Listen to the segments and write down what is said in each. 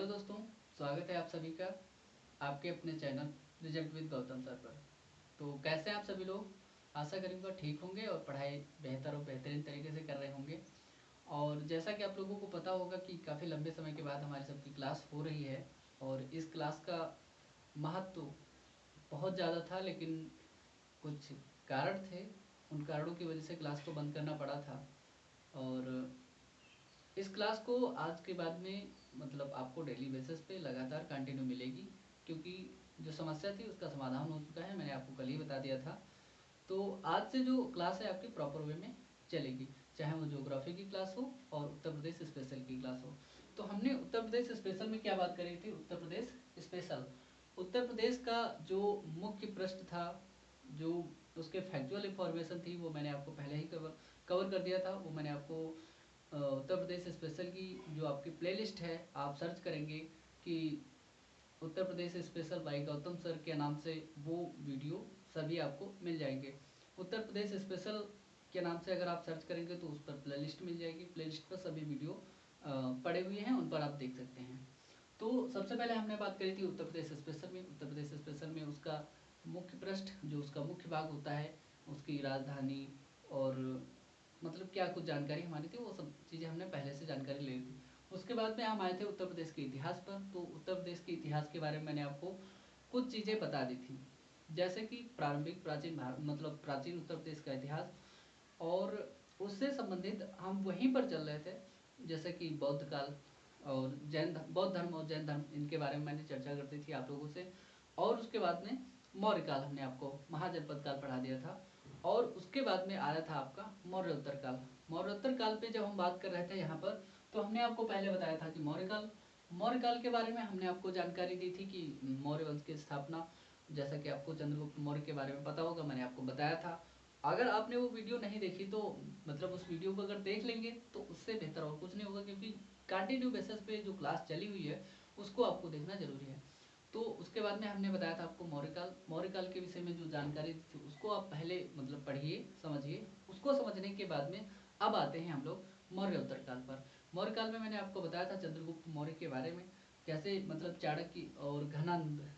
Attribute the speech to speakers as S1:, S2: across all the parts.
S1: Hello दोस्तों, स्वागत है आप सभी का आपके अपने channel result with Gautam sir पर। तो कैसे हैं आप सभी लोग? आशा करूँगा ठीक होंगे और पढ़ाई बेहतर और बेहतरीन तरीके से कर रहे होंगे। और जैसा कि आप लोगों को पता होगा कि काफ़ी लंबे समय के बाद हमारी सबकी क्लास हो रही है और इस क्लास का महत्व बहुत ज़्यादा था, लेकिन कुछ कारण थे। उन कारणों की वजह से क्लास को बंद करना पड़ा था। और इस क्लास को आज के बाद में मतलब आपको डेली बेसिस पे लगातार कंटिन्यू मिलेगी, क्योंकि जो समस्या थी उसका समाधान हो चुका है। मैंने आपको कल ही बता दिया था। तो आज से जो क्लास है आपकी प्रॉपर वे में चलेगी, चाहे वो ज्योग्राफी की क्लास हो और उत्तर प्रदेश स्पेशल की क्लास हो। तो हमने उत्तर प्रदेश स्पेशल में क्या बात करी थी? उत्तर प्रदेश स्पेशल, उत्तर प्रदेश का जो मुख्य प्रश्न था, जो उसके फैक्चुअल इंफॉर्मेशन थी, वो मैंने आपको पहले ही कवर कर दिया था। वो मैंने आपको उत्तर प्रदेश स्पेशल की जो आपकी प्लेलिस्ट है, आप सर्च करेंगे कि Uttar Pradesh special by Gautam sir के नाम से, वो वीडियो सभी आपको मिल जाएंगे। उत्तर प्रदेश स्पेशल के नाम से अगर आप सर्च करेंगे तो उस पर प्लेलिस्ट मिल जाएगी। प्लेलिस्ट पर सभी वीडियो पड़े हुए हैं, उन पर आप देख सकते हैं। तो सबसे पहले हमने बात करी थी उत्तर प्रदेश स्पेशल में। उत्तर प्रदेश स्पेशल में उसका मुख्य पृष्ठ, जो उसका मुख्य भाग होता है, उसकी राजधानी और मतलब क्या कुछ जानकारी हमारी थी, वो सब चीज़ें हमने पहले से जानकारी ले ली थी। उसके बाद में हम आए थे उत्तर प्रदेश के इतिहास पर। तो उत्तर प्रदेश के इतिहास के बारे में मैंने आपको कुछ चीज़ें बता दी थी, जैसे कि प्रारंभिक प्राचीन भारत मतलब प्राचीन उत्तर प्रदेश का इतिहास। और उससे संबंधित हम वहीं पर चल रहे थे, जैसे कि बौद्ध काल और बौद्ध धर्म और जैन धर्म, इनके बारे में मैंने चर्चा करती थी आप लोगों से। और उसके बाद में मौर्य काल, हमने आपको महाजनपद काल पढ़ा दिया था। और उसके बाद में आया था आपका मौर्योत्तर काल। मौर्योत्तर काल पे जब हम बात कर रहे थे यहाँ पर, तो हमने आपको पहले बताया था कि मौर्य काल के बारे में हमने आपको जानकारी दी थी कि मौर्य वंश की स्थापना, जैसा कि आपको चंद्रगुप्त मौर्य के बारे में पता होगा, मैंने आपको बताया था। अगर आपने वो वीडियो नहीं देखी तो मतलब उस वीडियो को अगर देख लेंगे तो उससे बेहतर और कुछ नहीं होगा, क्योंकि कंटिन्यू बेसिस पे जो क्लास चली हुई है उसको आपको देखना जरूरी है। तो उसके बाद में हमने बताया था आपको मौर्य काल के विषय में जो जानकारी थी उसको आप पहले मतलब पढ़िए, समझिए। उसको समझने के बाद में अब आते हैं हम लोग मौर्योत्तर काल पर। मौर्य काल में मैंने आपको बताया था चंद्रगुप्त मौर्य के बारे में, कैसे मतलब चाणक्य और घनानंद,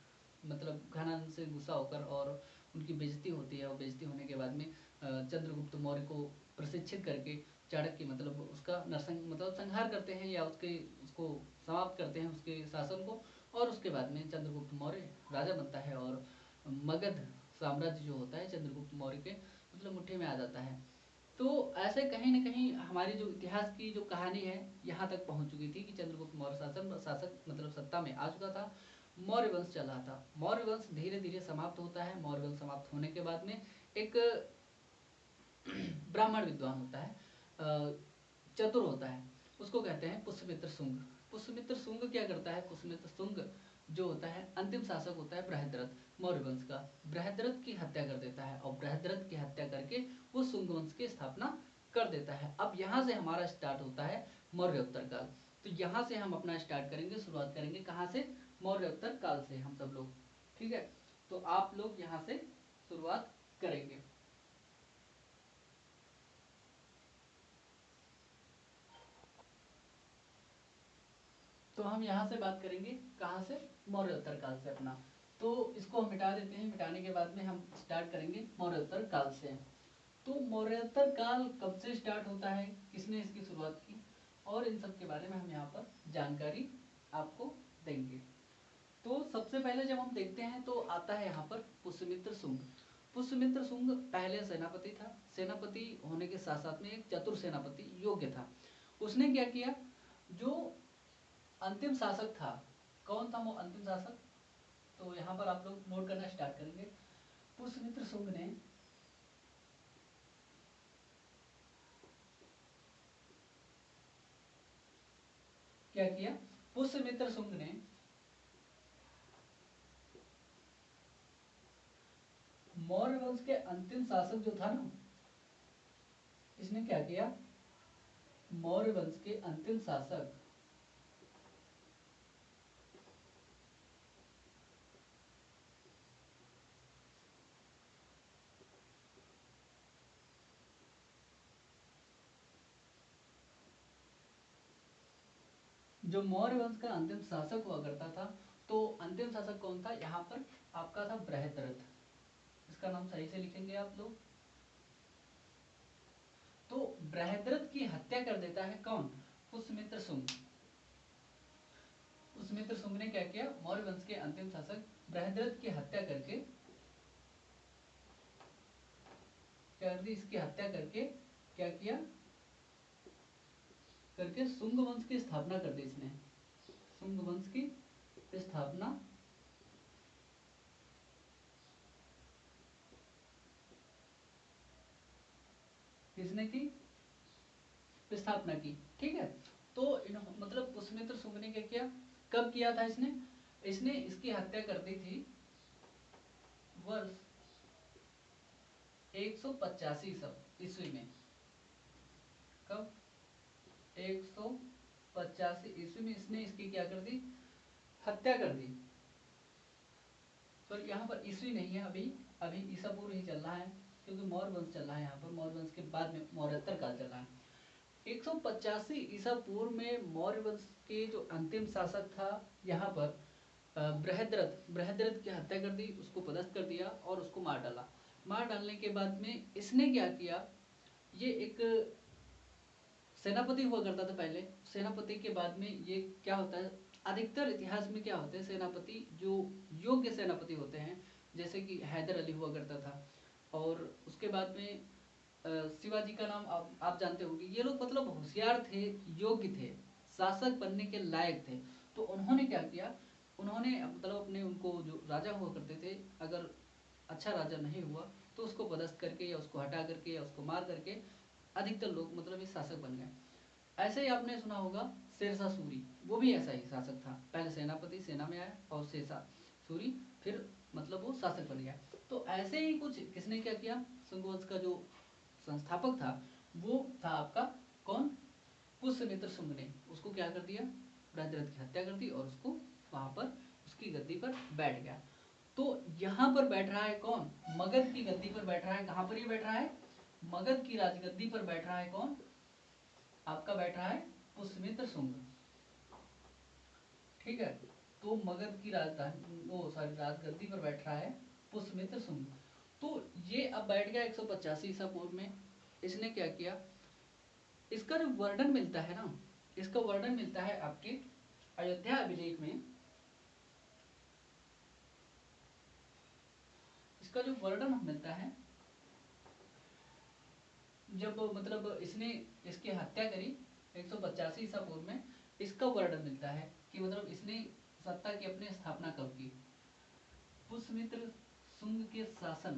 S1: मतलब घनानंद से गुस्सा होकर और उनकी बेइज्जती होती है, और बेइज्जती होने के बाद में चंद्रगुप्त मौर्य को प्रशिक्षित करके चाणक्य मतलब उसका नरसंग मतलब संहार करते हैं, या उसको समाप्त करते हैं उसके शासन को। और उसके बाद में चंद्रगुप्त मौर्य राजा बनता है और मगध साम्राज्य जो होता है चंद्रगुप्त मौर्य के मतलब मुट्ठी में आ जाता है। तो ऐसे कहीं न कहीं हमारी जो इतिहास की जो कहानी है यहाँ तक पहुँच चुकी थी कि चंद्रगुप्त मौर्य शासक मतलब सत्ता में आ चुका था। मौर्य वंश चला था। मौर्य वंश धीरे धीरे समाप्त होता है। मौर्य वंश समाप्त होने के बाद में एक ब्राह्मण विद्वान होता है, चतुर होता है, उसको कहते हैं पुष्यमित्र शुंग। पुष्यमित्र शुंग क्या करता है? पुष्यमित्र शुंग जो होता है अंतिम शासक होता है बृहद्रथ मौर्य वंश का। बृहद्रथ की हत्या कर देता है, और बृहद्रथ की हत्या करके वो शुंग वंश की स्थापना कर देता है। अब यहाँ से हमारा स्टार्ट होता है मौर्योत्तर काल। तो यहाँ से हम अपना स्टार्ट करेंगे, शुरुआत करेंगे कहाँ से? मौर्योत्तर काल से हम सब लोग, ठीक है। तो आप लोग यहाँ से शुरुआत करेंगे। तो हम यहाँ से बात करेंगे कहाँ से? मौर्योत्तर काल से अपना। तो इसको हम मिटा देते हैं। मिटाने के बाद में हम स्टार्ट करेंगे मौर्योत्तर काल से। तो मौर्योत्तर काल कब से स्टार्ट होता है, किसने इसकी शुरुआत की, और इन सब के बारे में हम यहाँ पर जानकारी आपको देंगे। तो सबसे पहले जब हम देखते हैं तो आता है यहाँ पर पुष्यमित्र शुंग। पुष्यमित्र शुंग पहले सेनापति था। सेनापति होने के साथ साथ में एक चतुर सेनापति योग्य था। उसने क्या किया? जो अंतिम शासक था, कौन था वो अंतिम शासक? तो यहाँ पर आप लोग नोट करना स्टार्ट करेंगे। पुष्यमित्र शुंग ने क्या किया? पुष्यमित्र शुंग ने मौर्य वंश के अंतिम शासक जो था ना, इसने क्या किया? मौर्य वंश के अंतिम शासक जो मौर्य वंश का अंतिम शासक हुआ करता था, तो अंतिम शासक कौन था यहाँ पर, आपका था बृहद्रथ। इसका नाम सही से लिखेंगे आप लोग। तो बृहद्रथ की हत्या कर देता है कौन, पुष्यमित्र शुंग। पुष्यमित्र शुंग ने क्या किया, मौर्य वंश के अंतिम शासक बृहद्रथ की हत्या करके क्या कर दी, इसकी हत्या करके क्या किया, करके शुंग वंश की स्थापना कर दी इसने। शुंग वंश की स्थापना किसने की, स्थापना की। ठीक है, तो मतलब पुष्यमित्र शुंग ने क्या किया, कब किया था इसने, इसने इसकी हत्या कर दी थी वर्ष 185 ईस्वी में। कब, 185 ईस्वी में इसने इसकी क्या कर दी, हत्या कर दी। तो यहाँ पर ईस्वी नहीं है, अभी अभी ईसा पूर्व ही चल रहा है, क्योंकि मौर्य वंश चल रहा है यहाँ पर, मौर्य वंश के बाद में मौर्योत्तर काल चल रहा है। 185 ईसा पूर्व में मौर्य वंश के जो अंतिम शासक था यहाँ पर बृहद्रथ की हत्या कर दी, उसको पदस्थ कर दिया और उसको मार डाला। मार डालने के बाद में इसने क्या किया, ये एक सेनापति हुआ करता था पहले। सेनापति के बाद में ये क्या होता है, अधिकतर इतिहास में क्या होते हैं, सेनापति जो योग्य सेनापति होते हैं, जैसे कि हैदर अली हुआ करता था, और उसके बाद में शिवाजी का नाम आप जानते होंगे। ये लोग मतलब होशियार थे, योग्य थे, शासक बनने के लायक थे। तो उन्होंने क्या किया, उन्होंने मतलब अपने उनको जो राजा हुआ करते थे, अगर अच्छा राजा नहीं हुआ तो उसको पदस्थ करके या उसको हटा करके या उसको मार करके अधिकतर लोग मतलब ये शासक बन गए। ऐसे ही आपने सुना होगा शेरशाह सूरी, वो भी ऐसा ही शासक था, पहले सेनापति, सेना में आया, और शेरशाह सूरी फिर मतलब वो शासक बन गया। तो ऐसे ही कुछ किसने क्या किया, शुंग वंश का जो संस्थापक था वो था आपका कौन, पुष्यमित्र शुंग ने उसको क्या कर दिया, बृहद्रथ की हत्या कर दी और उसको वहां पर उसकी गद्दी पर बैठ गया। तो यहाँ पर बैठ रहा है कौन, मगध की गद्दी पर बैठ रहा है। कहां पर ये बैठ रहा है, मगध की राजगद्दी पर बैठ रहा है कौन, आपका बैठ रहा है पुष्यमित्र शुंग। ठीक है, तो मगध की राजधानी वो सॉरी राजगद्दी पर बैठ रहा है पुष्यमित्र शुंग। तो ये अब बैठ गया 185 ईसा पूर्व में। इसने क्या किया, इसका जो वर्णन मिलता है ना, इसका वर्णन मिलता है आपके अयोध्या अभिलेख में। इसका जो वर्णन मिलता है, जब मतलब इसने इसकी हत्या करी 185 ईसा पूर्व में, इसका वर्णन मिलता है कि मतलब इसने सत्ता की अपनी स्थापना कब की। पुष्यमित्र शुंग के शासन,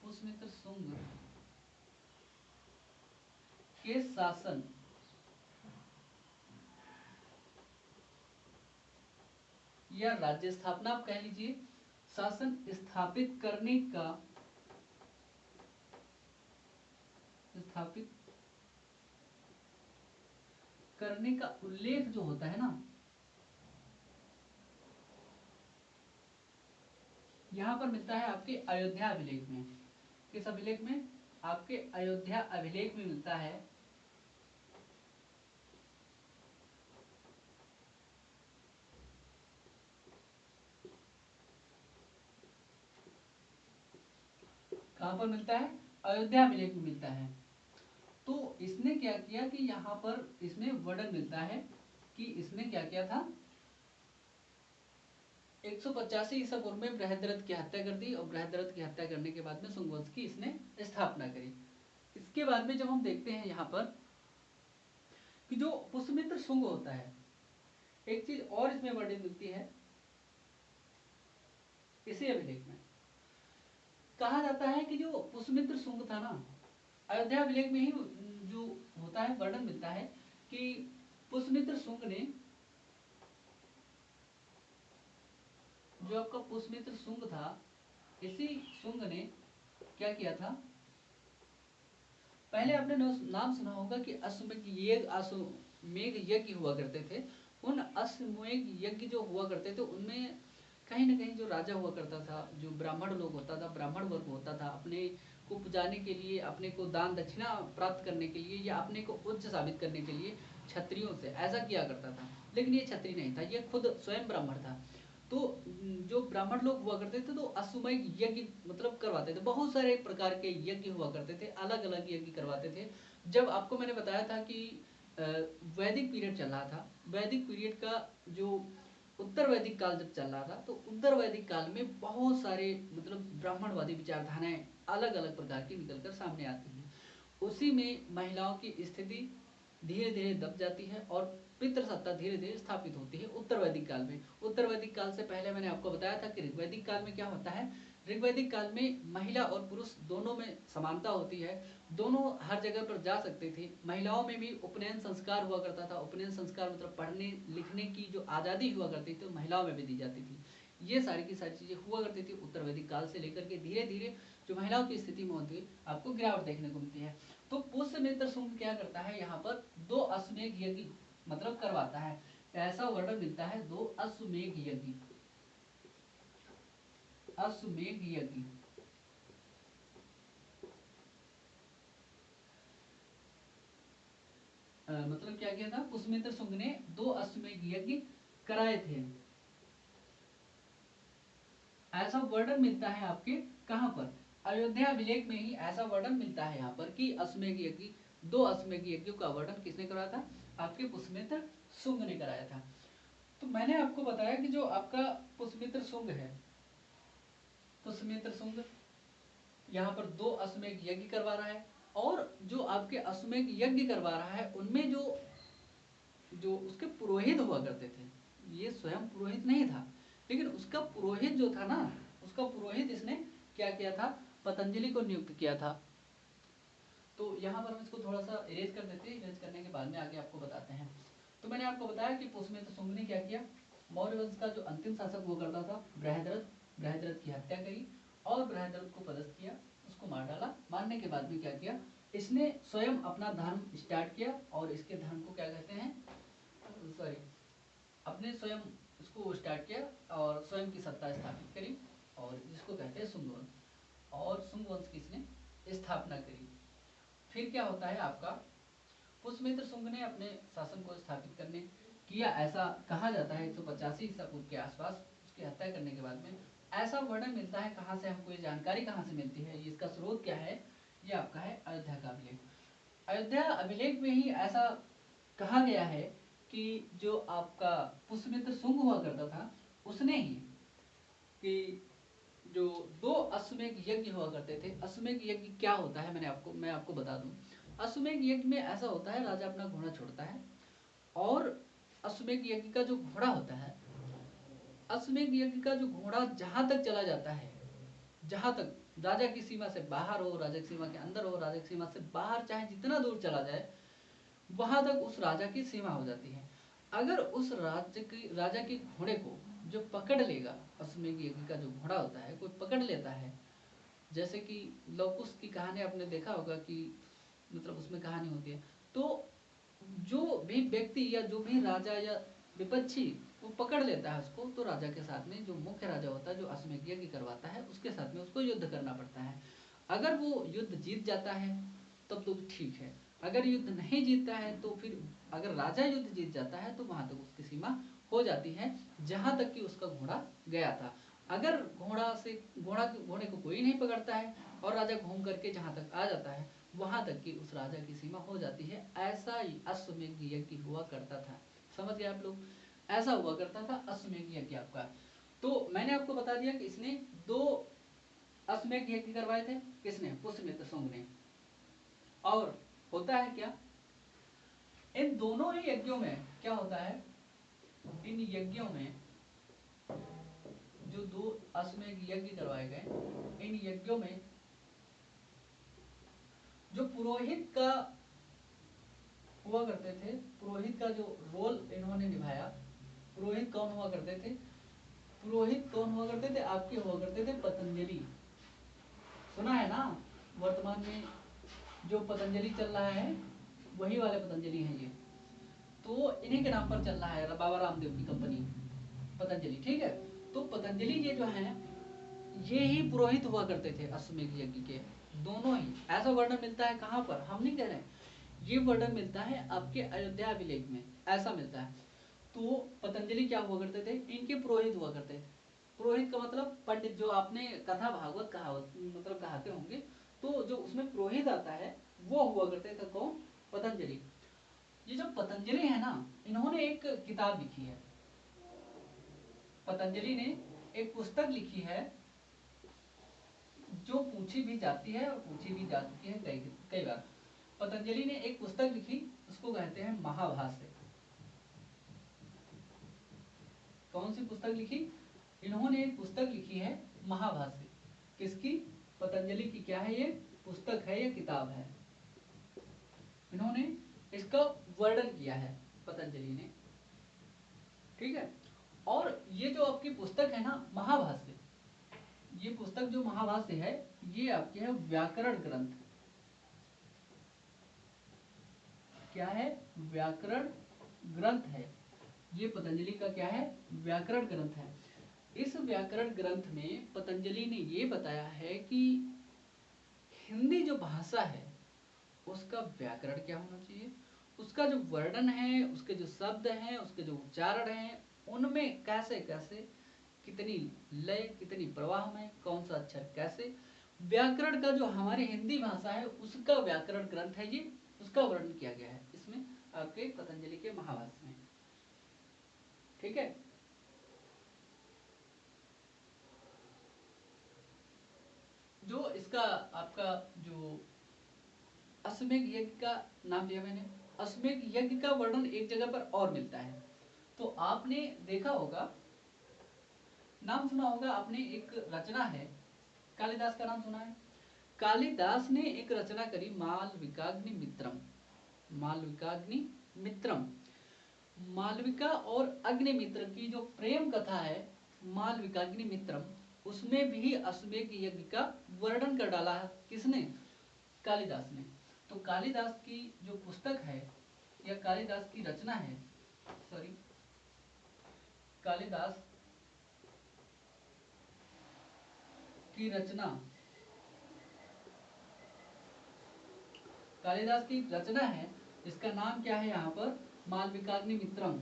S1: पुष्यमित्र शुंग के शासन या राज्य स्थापना आप कह लीजिए, शासन स्थापित करने का, स्थापित करने का उल्लेख जो होता है ना, यहां पर मिलता है आपके अयोध्या अभिलेख में। किस अभिलेख में, आपके अयोध्या अभिलेख में मिलता है। कहां पर मिलता है, अयोध्या अभिलेख में मिलता है। तो इसने क्या किया कि यहाँ पर इसमें वर्णन मिलता है कि इसने क्या किया था, 185 ईसा पूर्व में बृहद्रथ की हत्या कर दी, और बृहद्रथ की हत्या करने के बाद में शुंग वंश की इसने स्थापना करी। इसके बाद में जब हम देखते हैं यहाँ पर कि जो पुष्यमित्र शुंग होता है, एक चीज और इसमें वर्णित मिलती है, इसी अभिलेख में कहा जाता है कि जो पुष्यमित्र शुंग था ना, अयोध्या अभिलेख में ही जो होता है वर्णन मिलता है कि पुष्यमित्र शुंग ने, जो आपका पुष्यमित्र शुंग था, इसी शुंग ने क्या किया था, पहले आपने नाम सुना होगा कि अश्वमेघ यज्ञ हुआ करते थे। उन अश्वमेघ यज्ञ जो हुआ करते थे उनमें कहीं ना कहीं जो राजा हुआ करता था, जो ब्राह्मण लोग होता था, ब्राह्मण वर्ग होता था, अपने को पुजाने के लिए, अपने को दान दक्षिणा प्राप्त करने के लिए या अपने को उच्च साबित करने के लिए क्षत्रियों से ऐसा किया करता था। लेकिन ये क्षत्रिय नहीं था, ये खुद स्वयं ब्राह्मण था। तो जो ब्राह्मण लोग हुआ करते थे तो अश्वमेध यज्ञ मतलब करवाते थे, बहुत सारे प्रकार के यज्ञ हुआ करते थे, अलग अलग यज्ञ करवाते थे। जब आपको मैंने बताया था कि वैदिक पीरियड चल रहा था, वैदिक पीरियड का जो उत्तर वैदिक काल जब चल रहा था, तो उत्तर वैदिक काल में बहुत सारे मतलब ब्राह्मणवादी विचारधाराएं अलग अलग प्रकार की निकलकर सामने आती हैं। उसी में महिलाओं की स्थिति धीरे धीरे दब जाती है और पितृसत्ता धीरे धीरे स्थापित होती है उत्तर वैदिक काल में। उत्तर वैदिक काल से पहले मैंने आपको बताया था कि ऋग्वैदिक काल में क्या होता है। ऋग्वैदिक काल में महिला और पुरुष दोनों में समानता होती है, दोनों हर जगह पर जा सकते थे। महिलाओं में भी उपनयन संस्कार हुआ करता था, उपनयन संस्कार मतलब पढ़ने लिखने की जो आज़ादी हुआ करती थी वो महिलाओं में भी दी जाती थी। ये सारी की सारी चीज़ें हुआ करती थी उत्तर वैदिक काल से लेकर के धीरे धीरे जो महिलाओं की स्थिति में होती है आपको गिरावट देखने को मिलती है। तो पुष्यमित्र शुंग क्या करता है, यहाँ पर 2 अश्वमेध यज्ञ मतलब करवाता है। ऐसा वर्णन मिलता है 2 अश्वमेध यज्ञ, अश्वमेध यज्ञ। मतलब क्या किया था, पुष्यमित्र शुंग ने 2 अश्वमेध यज्ञ कराए थे। ऐसा वर्णन मिलता है आपके कहां पर, अयोध्या अभिलेख में ही ऐसा वर्णन मिलता है यहाँ पर कि अश्वमेध यज्ञ, 2 अश्वमेध यज्ञों का वर्णन किसने कराया था, आपके पुष्यमित्र शुंग ने कराया था। तो मैंने आपको बताया कि जो आपका पुष्यमित्र शुंग है, पुष्यमित्र शुंग यहाँ पर 2 अश्वमेध यज्ञ करवा रहा है, और जो आपके अश्वमेध यज्ञ करवा रहा है उनमें जो जो उसके पुरोहित हुआ करते थे, ये स्वयं पुरोहित नहीं था, लेकिन उसका पुरोहित जो था ना, उसका पुरोहित इसने क्या किया था, पतंजलि को नियुक्त किया था। तो यहाँ पर हम इसको थोड़ा सा इरेज कर देते हैं, इरेज करने के बाद में आगे आपको बताते हैं। तो मैंने आपको बताया कि पुष्यमित्र शुंग ने क्या किया, मौर्य वंश का जो अंतिम शासक हुआ करता था बृहद्रथ, बृहद्रथ की हत्या करी और बृहद्रथ को पदस्थ किया, उसको मार डाला। मारने के बाद में क्या किया, इसने स्वयं अपना धर्म स्टार्ट किया, और इसके धर्म को क्या कहते हैं, सॉरी, अपने स्वयं इसको स्टार्ट किया और स्वयं की सत्ता स्थापित करी, और जिसको कहते हैं शुंग वंश, और शुंग वंश की इसने स्थापना करी। फिर क्या होता है आपका, पुष्यमित्र शुंग ने अपने शासन को स्थापित करने किया, ऐसा कहा जाता है 185 ईसा पूर्व के आसपास, उसकी हत्या करने के बाद में। ऐसा वर्णन मिलता है, कहाँ से हमको ये जानकारी कहाँ से मिलती है, इसका स्रोत क्या है, ये आपका है अयोध्या का अभिलेख। अयोध्या अभिलेख में ही ऐसा कहा गया है कि जो आपका पुष्यमित्र शुंग हुआ करता था, उसने ही कि जो 2 अश्वमेध यज्ञ हुआ करते थे। अश्वमेध यज्ञ क्या होता है, मैं आपको बता दूं। अश्वमेध यज्ञ में ऐसा होता है, राजा अपना घोड़ा छोड़ता है, और अश्वमेध यज्ञ का जो घोड़ा होता है, अश्वमेध यज्ञ का जो घोड़ा जहां तक चला जाता है, जहां तक राजा की सीमा से बाहर हो, राजा की सीमा के अंदर हो, राजा की सीमा से बाहर चाहे जितना दूर चला जाए, वहां तक उस राजा की सीमा हो जाती है। अगर उस राजा के घोड़े को जो पकड़ लेगा, अश्वमेध यज्ञ का जो घोड़ा होता है कोई पकड़ लेता है, जैसे कि लवकुश की कहानी आपने देखा होगा कि मतलब उसमें कहानी होती है, तो जो भी व्यक्ति या जो भी राजा या विपक्षी वो पकड़ लेता है उसको, तो राजा के साथ में जो मुख्य राजा होता है, जो अश्वमेध यज्ञ करवाता है, उसके साथ में उसको युद्ध करना पड़ता है। अगर वो युद्ध जीत जाता है तब तो ठीक है, अगर युद्ध नहीं जीतता है तो फिर, अगर राजा युद्ध जीत जाता है तो वहां तक उसकी सीमा हो जाती है जहां तक कि उसका घोड़ा गया था। अगर घोड़े को कोई नहीं पकड़ता है और राजा घूम करके जहां तक आ जाता है, वहां तक की उस राजा की सीमा हो जाती है। ऐसा ही अश्वमेध यज्ञ हुआ करता था, समझ गए आप लोग, ऐसा हुआ करता था अश्वमेध यज्ञ आपका। तो मैंने आपको बता दिया कि इसने 2 अश्वमेध यज्ञ करवाए थे, किसने, पुष्यमित्र शुंग ने। और होता है क्या, इन दोनों ही यज्ञों में क्या होता है, इन यज्ञों में जो 2 अश्वमेध यज्ञ करवाए गए, इन यज्ञों में जो पुरोहित का हुआ करते थे, पुरोहित का जो रोल इन्होंने निभाया, पुरोहित कौन हुआ करते थे, पुरोहित कौन हुआ करते थे, आपके हुआ करते थे पतंजलि। सुना है ना, वर्तमान में जो पतंजलि चल रहा है वही वाले पतंजलि हैं ये, तो इन्हीं के नाम पर चल रहा है, बाबा रामदेव की कंपनी पतंजलि, ठीक है। तो पतंजलि ये जो है, ये ही पुरोहित हुआ करते थे अश्वमेध यज्ञ के। दोनों ही ऐसा वर्णन मिलता है कहाँ पर, हम नहीं कह रहे हैं, ये वर्णन मिलता है आपके अयोध्या अभिलेख में, ऐसा मिलता है। तो पतंजलि क्या हुआ करते थे, इनके पुरोहित हुआ करते थे। पुरोहित का मतलब पंडित, जो आपने कथा भागवत कहावत मतलब कहाते होंगे, तो जो उसमें पुरोहित आता है वो हुआ करते थे कौन, पतंजलि। ये जो पतंजलि है ना, इन्होंने एक किताब लिखी है, पतंजलि ने एक पुस्तक लिखी है जो पूछी भी जाती है और पूछी भी जा चुकी है कई कई बार। पतंजलि ने एक पुस्तक लिखी, उसको कहते हैं महाभाष्य। कौन सी पुस्तक लिखी, इन्होंने एक पुस्तक लिखी है महाभाष्य। किसकी, पतंजलि की क्या है, ये पुस्तक है, ये किताब है। इन्होंने इसका वर्णन किया है पतंजलि ने, ठीक है। और ये जो आपकी पुस्तक है ना महाभाष्य, ये पुस्तक जो महाभाष्य है, ये आपके है व्याकरण ग्रंथ। क्या है, व्याकरण ग्रंथ है। ये पतंजलि का क्या है, व्याकरण ग्रंथ है। इस व्याकरण ग्रंथ में पतंजलि ने ये बताया है कि हिंदी जो भाषा है उसका व्याकरण क्या होना चाहिए, उसका जो वर्णन है, उसके जो शब्द हैं, उसके जो उच्चारण हैं, उनमें कैसे कैसे कितनी लय, कितनी प्रवाह में कौन सा अक्षर कैसे, व्याकरण का जो हमारी हिंदी भाषा है उसका व्याकरण ग्रंथ है ये, उसका वर्णन किया गया है इसमें आपके पतंजलि के महाभाष्य में, ठीक है। जो इसका आपका जो अश्वमेध यज्ञ का नाम दिया मैंने, अश्वमेध यज्ञ का वर्णन एक जगह पर और मिलता है। तो आपने देखा होगा, नाम सुना होगा आपने, एक रचना है, कालिदास का नाम सुना है। कालिदास ने एक रचना करी, मालविकाग्नि मित्रम। मालविकाग्नि मित्रम, मालविका और अग्निमित्र की जो प्रेम कथा है, मालविकाग्नि मित्रम, उसमें भी अश्वमेध यज्ञ का वर्णन कर डाला है, किसने, कालिदास ने। तो कालिदास की जो पुस्तक है या कालिदास की रचना है, सॉरी, कालिदास की रचना, कालिदास की रचना है, इसका नाम क्या है यहाँ पर, मालविकाग्नि मित्रम।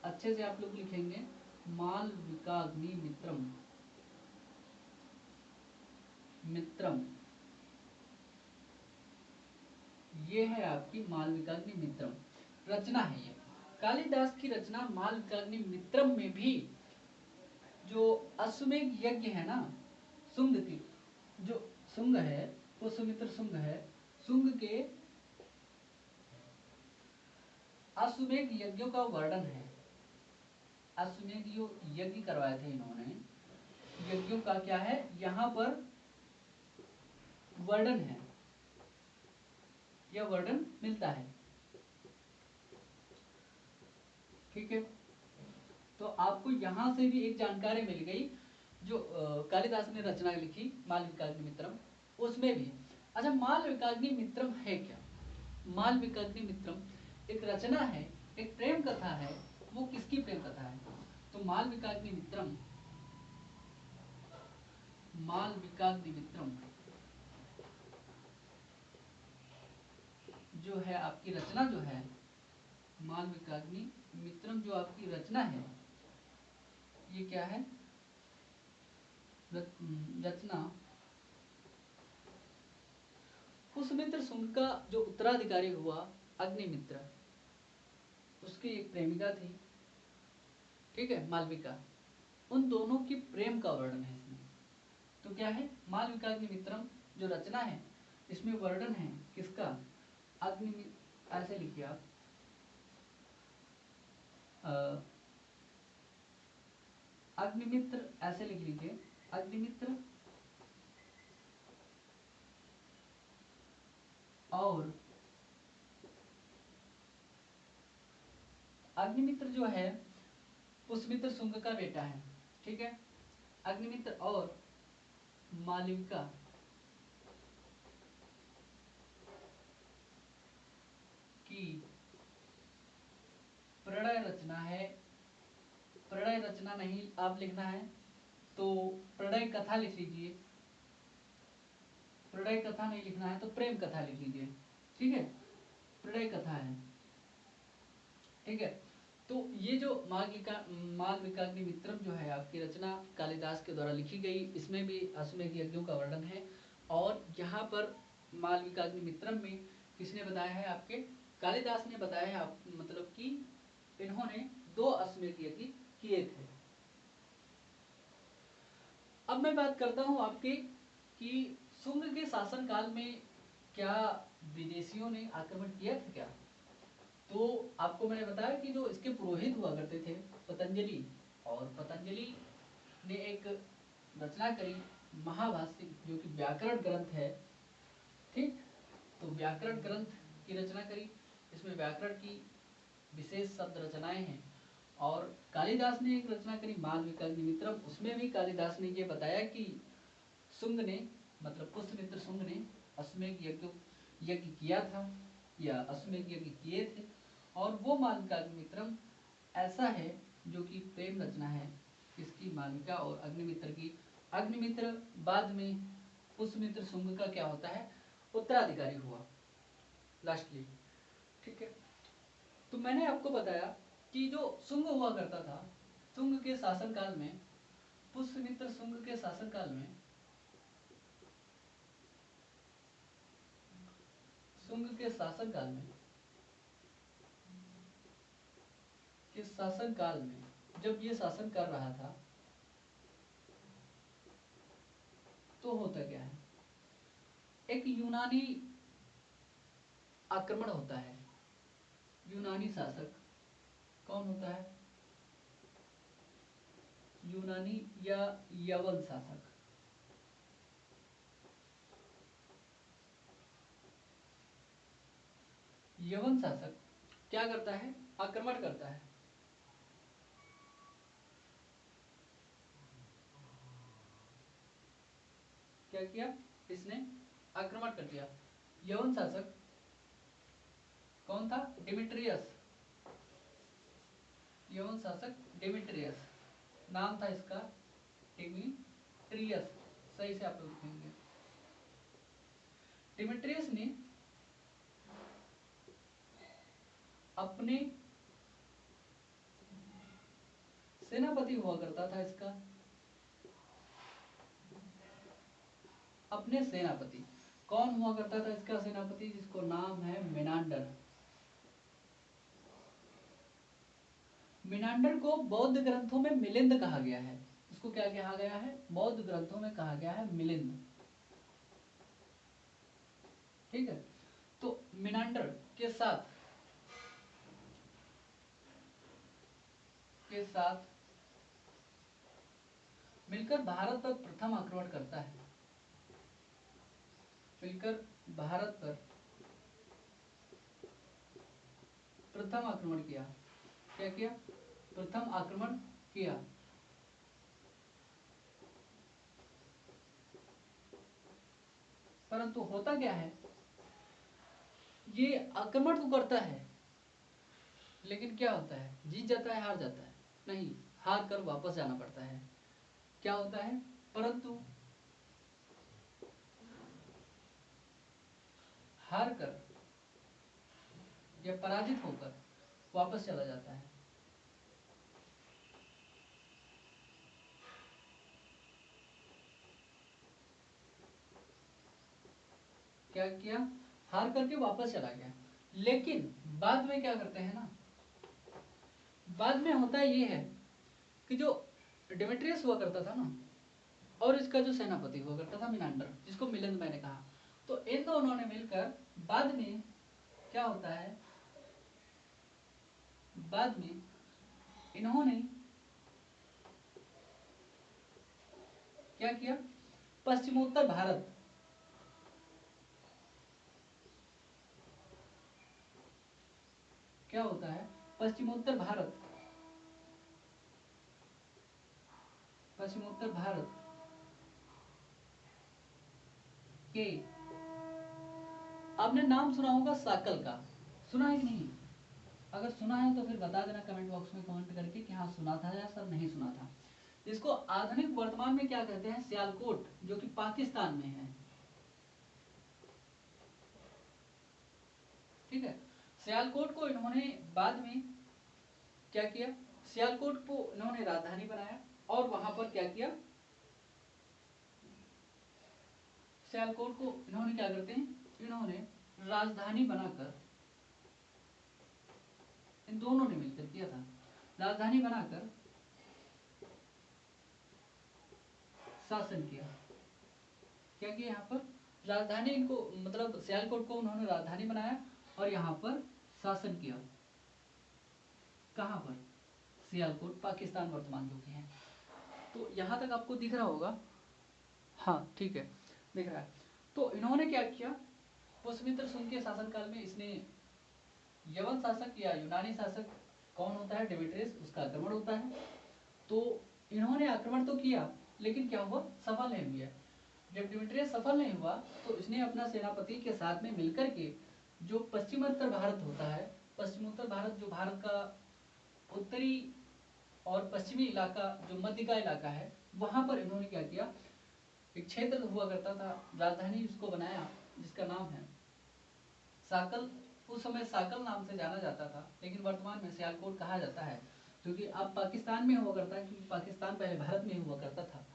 S1: अच्छे से आप लोग लिखेंगे, मालविकाग्नि मित्रम, मित्रम, ये है आपकी मालविकाग्नि मित्रम रचना है। ये कालिदास की रचना मालविकाग्नि मित्रम में भी जो अश्वमेध यज्ञ है ना, शुंग की जो शुंग है, पुष्यमित्र शुंग है, शुंग के अश्वमेध यज्ञों का वर्णन है। अश्वमेध जो यज्ञ करवाए थे इन्होंने, यज्ञों का क्या है यहाँ पर वर्णन है, यह वर्णन मिलता है, ठीक है। तो आपको यहाँ से भी एक जानकारी मिल गई, जो कालिदास ने रचना लिखी मालविकाग्नि मित्रम, उसमें भी। अच्छा, मालविकाग्नि मित्रम है क्या, मालविकाग्नि मित्रम एक रचना है, एक प्रेम कथा है। वो किसकी प्रेम कथा है, तो मालविकाग्नि मित्रम, मालविकाग्नि मित्रम जो है आपकी रचना, जो है मालविकाग्नि मित्रम जो आपकी रचना है, ये क्या है, रचना पुष्यमित्र शुंग का जो उत्तराधिकारी हुआ अग्निमित्र, उसकी एक प्रेमिका थी, ठीक है, मालविका। उन दोनों की प्रेम का वर्णन है इसमें। तो क्या है, मालविकाग्नि मित्रम जो रचना है, इसमें वर्णन है किसका, अग्नि, ऐसे लिखिए आप, अग्निमित्र ऐसे लिख लीजिए, अग्निमित्र और अग्निमित्र जो है पुष्यमित्र शुंग का बेटा है, ठीक है। अग्निमित्र और मालविका की प्रणय रचना है, प्रणय रचना नहीं आप लिखना है तो प्रणय कथा लिख लीजिए, प्रणय कथा नहीं लिखना है तो प्रेम कथा लिख लीजिए, ठीक है, प्रणय कथा है, ठीक है। तो ये जो मालविकाग्निमित्रम जो है आपकी रचना कालिदास के द्वारा लिखी गई, इसमें भी अश्वमेध यज्ञों का वर्णन है। और यहाँ पर मालविकाग्निमित्रम में किसने बताया है, आपके कालिदास ने बताया है, आप मतलब कि इन्होंने 2 अश्वमेध यज्ञ किए थे। अब मैं बात करता हूँ आपके कि शुंग के शासन काल में क्या विदेशियों ने आक्रमण किया था क्या? तो आपको मैंने बताया कि जो इसके पुरोहित हुआ करते थे पतंजलि, और पतंजलि ने एक रचना करी महाभाष्य, जो कि व्याकरण ग्रंथ है, ठीक। तो व्याकरण ग्रंथ की रचना करी, इसमें व्याकरण की विशेष शब्द रचनाएं हैं। और कालिदास ने एक रचना करी मालविकाग्निमित्रम, उसमें भी कालिदास ने ये बताया कि शुंग ने मतलब पुष्यमित्र शुंग ने अश्वमेध यज्ञ किया था या अश्वमेध यज्ञ किए थे। और वो मालविकाग्निमित्रम ऐसा है जो कि प्रेम रचना है, इसकी मालविका और अग्निमित्र की। अग्निमित्र बाद में पुष्यमित्र शुंग का क्या होता है, उत्तराधिकारी हुआ लास्टली, ठीक है। तो मैंने आपको बताया कि जो शुंग हुआ करता था, शुंग के शासनकाल में, पुष्यमित्र शुंग के शासनकाल में, शुंग के शासनकाल में, जब ये शासन कर रहा था तो होता क्या है, एक यूनानी आक्रमण होता है। यूनानी शासक कौन होता है, यूनानी या यवन शासक। यवन शासक क्या करता है, आक्रमण करता है। क्या किया इसने, आक्रमण कर दिया। यवन शासक कौन था, डिमिट्रियस। यवन शासक डिमिट्रियस नाम था इसका, डिमिट्रियस, सही से आप लोग लिखेंगे। डिमिट्रियस ने अपने सेनापति हुआ करता था इसका, अपने सेनापति कौन हुआ करता था इसका सेनापति, जिसको नाम है मिनांडर। मिनांडर को बौद्ध ग्रंथों में मिलिंद कहा गया है। इसको क्या कहा गया है, बौद्ध ग्रंथों में कहा गया है मिलिंद, ठीक है। तो मिनांडर के साथ मिलकर भारत पर प्रथम आक्रमण करता है, मिलकर भारत पर प्रथम आक्रमण किया। क्या किया, प्रथम आक्रमण किया। परंतु होता क्या है, ये आक्रमण तो करता है, लेकिन क्या होता है, जीत जाता है हार जाता है, नहीं, हार कर वापस जाना पड़ता है। क्या होता है, परंतु हार कर या पराजित होकर वापस चला जाता है। क्या किया, हार करके वापस चला गया। लेकिन बाद में क्या करते हैं ना, बाद में होता ये है कि जो डिमेट्रियस हुआ करता था ना, और इसका जो सेनापति हुआ करता था मिनांडर, जिसको मिलिंद मैंने कहा, तो इन दोनों ने मिलकर बाद में क्या होता है, बाद में इन्होंने क्या किया, पश्चिमोत्तर भारत, क्या होता है, पश्चिमोत्तर भारत, पश्चिमोत्तर भारत के, आपने नाम सुना होगा साकल का, सुना है कि नहीं? अगर सुना है तो फिर बता देना कमेंट बॉक्स में कमेंट करके कि हाँ सुना था या सर नहीं सुना था। इसको आधुनिक वर्तमान में क्या कहते हैं, सियालकोट, जो कि पाकिस्तान में है। ठीक है। सियालकोट को इन्होंने बाद में क्या किया, सियालकोट को इन्होंने राजधानी बनाया और वहां पर क्या किया, सियालकोट को इन्होंने क्या करते हैं, इन्होंने राजधानी बनाकर, इन दोनों ने मिलकर किया था, राजधानी बनाकर शासन किया। क्या किया यहाँ पर, राजधानी इनको मतलब सियालकोट को उन्होंने राजधानी बनाया और यहाँ पर शासन किया। कहाँ पर, सियालकोट, पाकिस्तान वर्तमान जो कि है। तो यहाँ तक आपको दिख रहा होगा, हाँ ठीक है दिख रहा है। तो इन्होंने क्या किया, पुष्यमित्र शुंग के शासनकाल में इसने यवन शासक या यूनानी शासक कौन होता है, डेमेट्रियस, उसका आक्रमण होता है। तो इन्होंने आक्रमण तो किया लेकिन क्या हुआ, सफल नहीं हुआ। जब डेमेट्रियस सफल नहीं हुआ तो इसने अपना सेनापति के साथ में मिलकर के जो पश्चिमोत्तर भारत होता है, पश्चिमोत्तर भारत जो भारत का उत्तरी और पश्चिमी इलाका, जो मध्य का इलाका है, वहां पर इन्होंने क्या किया, एक क्षेत्र हुआ करता था, राजधानी उसको बनाया जिसका नाम है साकल। उस समय साकल नाम से जाना जाता था लेकिन वर्तमान में सियालकोट कहा जाता है, क्योंकि अब पाकिस्तान में हुआ करता है, क्योंकि पाकिस्तान पहले भारत में हुआ करता था।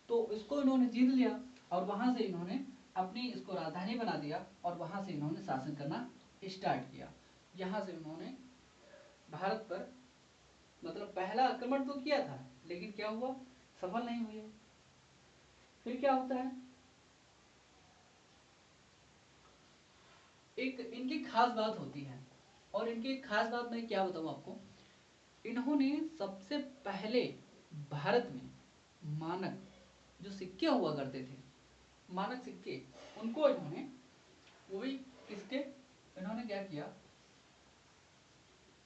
S1: तो इसको इन्होंने जीत लिया और वहां से इन्होंने अपनी इसको राजधानी बना दिया और वहां से इन्होंने शासन करना स्टार्ट किया। यहाँ से उन्होंने भारत पर मतलब पहला आक्रमण तो किया था लेकिन क्या हुआ, सफल नहीं हुए। फिर क्या होता है, एक इनकी खास बात होती है, और इनकी खास बात मैं क्या बताऊं आपको, इन्होंने सबसे पहले भारत में मानक जो सिक्के हुआ करते थे, मानक सिक्के, उनको इन्होंने, वो भी किसके, इन्होंने क्या किया,